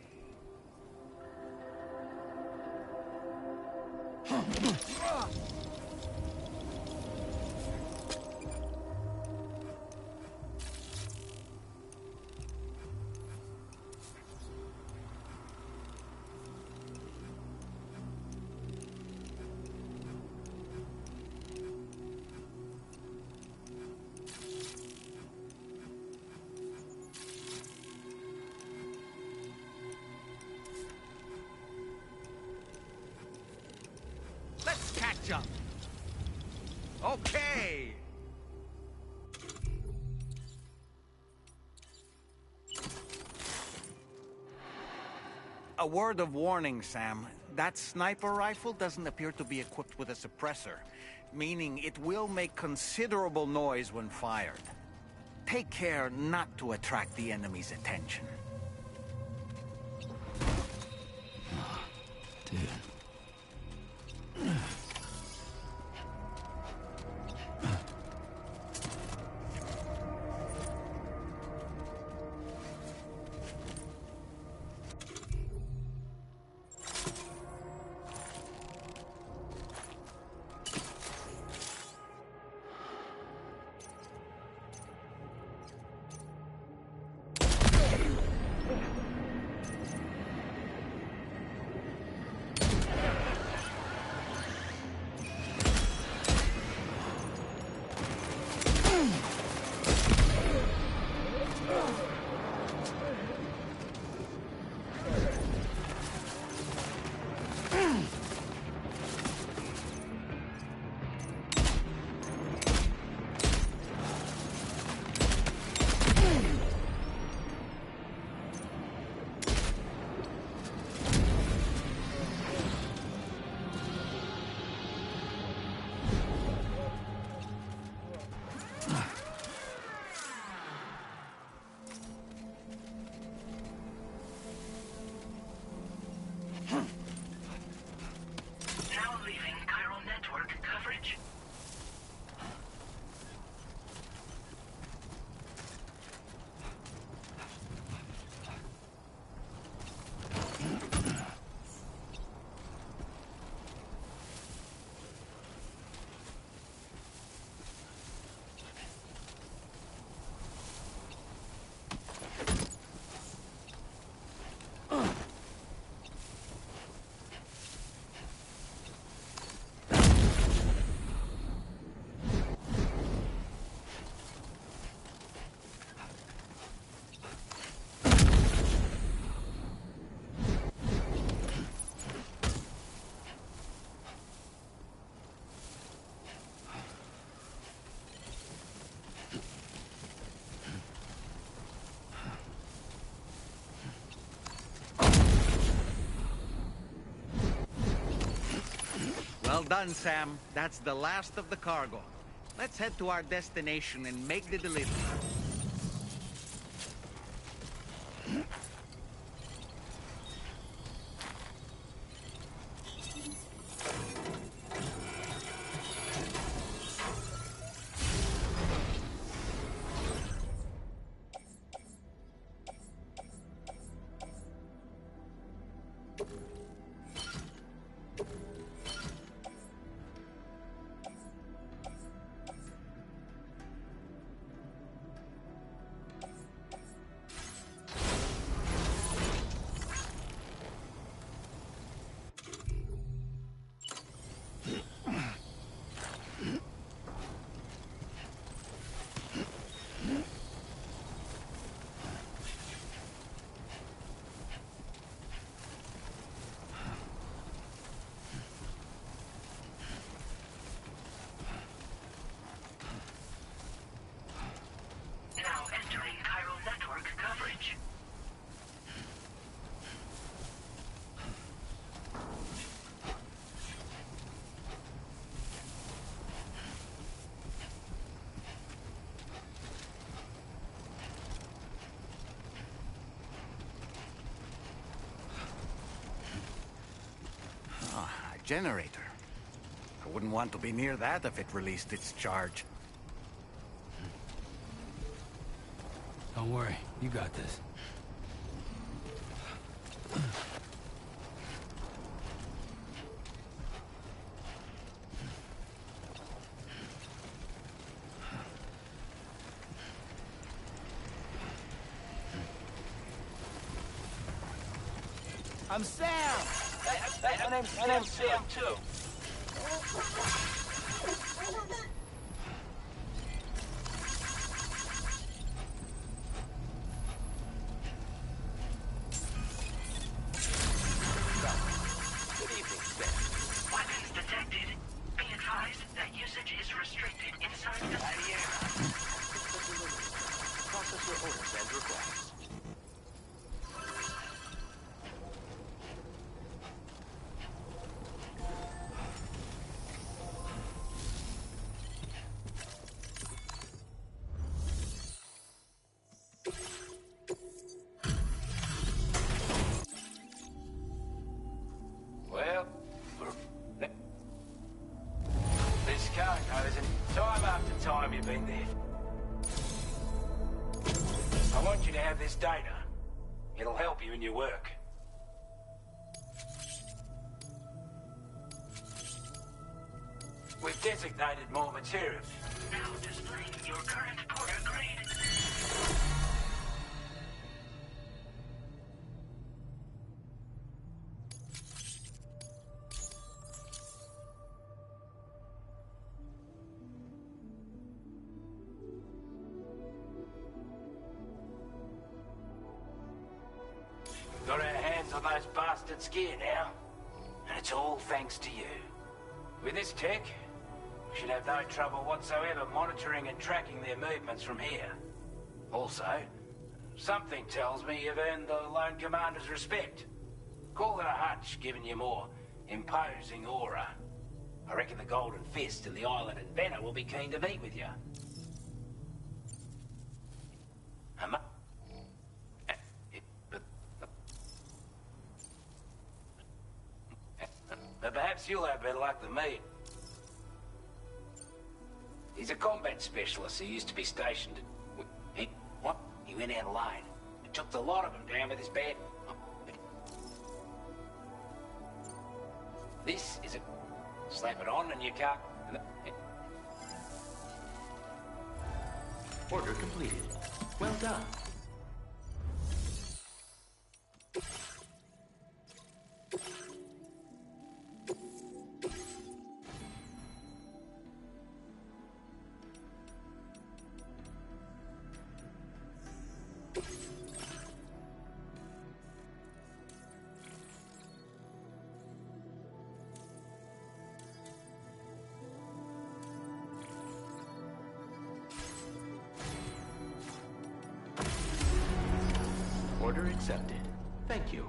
Let's catch up. Okay. A word of warning, Sam. That sniper rifle doesn't appear to be equipped with a suppressor, meaning it will make considerable noise when fired. Take care not to attract the enemy's attention. Dude. Well done, Sam. That's the last of the cargo. Let's head to our destination and make the delivery. generator. I wouldn't want to be near that if it released its charge. Don't worry, you got this. I'm Sam! Hey, my name's Sam, too. Good evening, Sam. Weapons detected. Be advised that usage is restricted inside the barrier. Process your orders as required. Well, this car goes, and time after time you've been there. I want you to have this data. It'll help you in your work. We've designated more material. Now displaying your current Porter grade. Got our hands on those bastards' gear now. And it's all thanks to you. With this tech, we should have no trouble whatsoever monitoring and tracking their movements from here. Also, something tells me you've earned the Lone Commander's respect. Call it a hunch, giving you more imposing aura. I reckon the Golden Fist and the Island Inventor will be keen to meet with you. But perhaps you'll have better luck than me. He's a combat specialist who used to be stationed at... What? He went out alone. He took the lot of them down with his bad... This is a... Slap it on and you can't... Order completed. Well done. Order accepted. Thank you.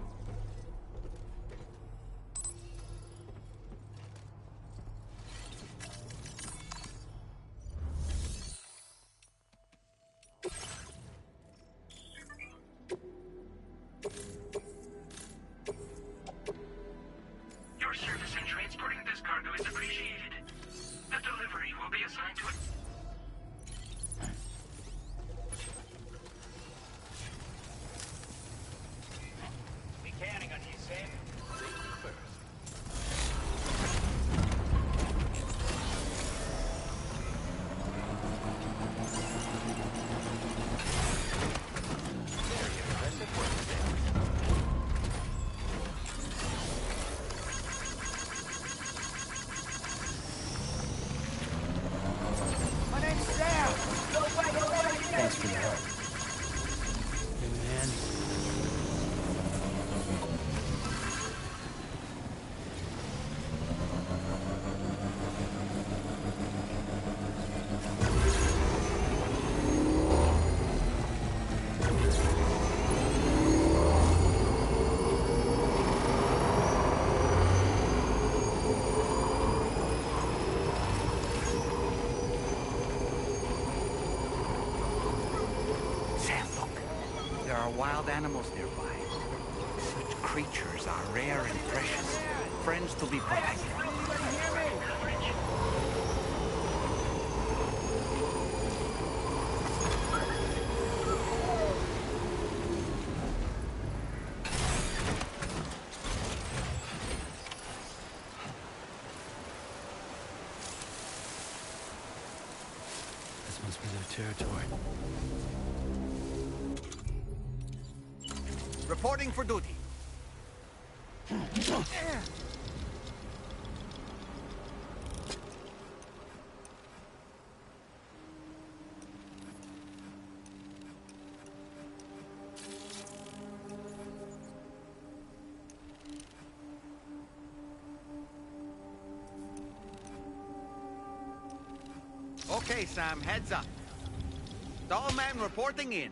Your service in transporting this cargo is appreciated. The delivery will be assigned to it. Counting on you, Sam. My name's Sam! Thanks for the help. Hey, man. Sam, look. There are wild animals nearby. Such creatures are rare and precious. Friends to be protected. This must be their territory. Reporting for duty. Okay, Sam, heads up. Dollman reporting in.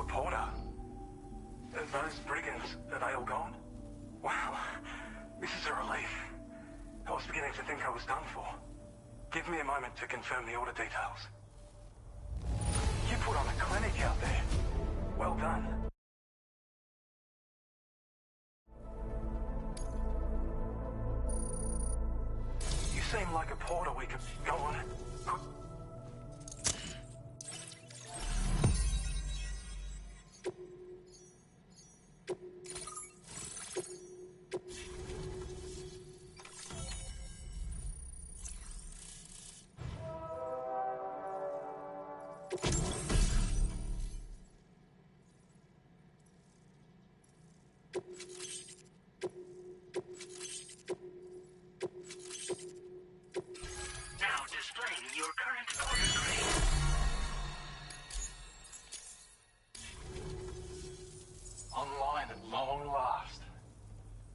reporter. Those brigands, are they all gone? Wow, this is a relief. I was beginning to think I was done for. Give me a moment to confirm the order details. You put on a clinic out there. Well done. You seem like a porter we could go on.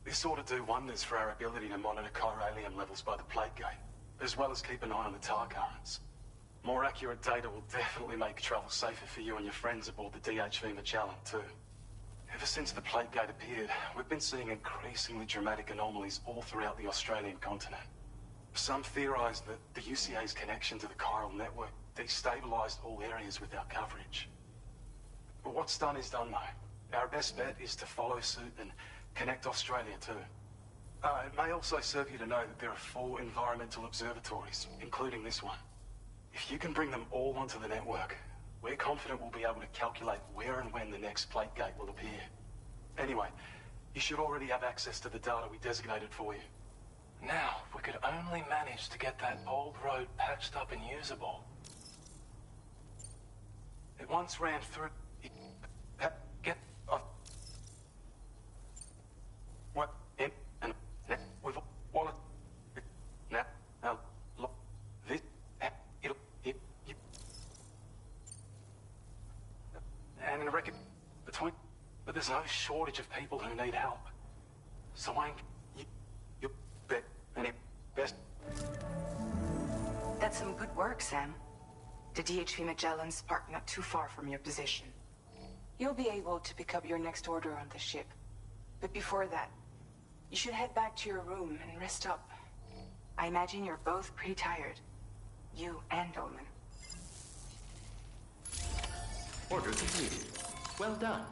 This ought to do wonders for our ability to monitor chiralium levels by the plate gate, as well as keep an eye on the tar currents. More accurate data will definitely make travel safer for you and your friends aboard the DHV Magellan, too. Ever since the plate gate appeared, we've been seeing increasingly dramatic anomalies all throughout the Australian continent. Some theorize that the UCA's connection to the chiral network destabilized all areas with our coverage. But what's done is done, though. Our best bet is to follow suit and connect Australia too. It may also serve you to know that there are 4 environmental observatories, including this one. If you can bring them all onto the network, we're confident we'll be able to calculate where and when the next plate gate will appear. Anyway, you should already have access to the data we designated for you. Now, if we could only manage to get that old road patched up and usable. It once ran through... What? And we've all... Now, look, this... And in a record between... But there's no shortage of people who need help. So you bet any best... That's some good work, Sam. The DHV Magellan's parked not too far from your position. You'll be able to pick up your next order on the ship. But before that, you should head back to your room and rest up. I imagine you're both pretty tired. You and Dolman. Order completed. Well done.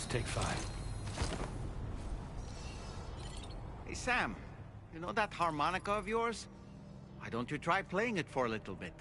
Take 5. Hey, Sam. You know that harmonica of yours? Why don't you try playing it for a little bit?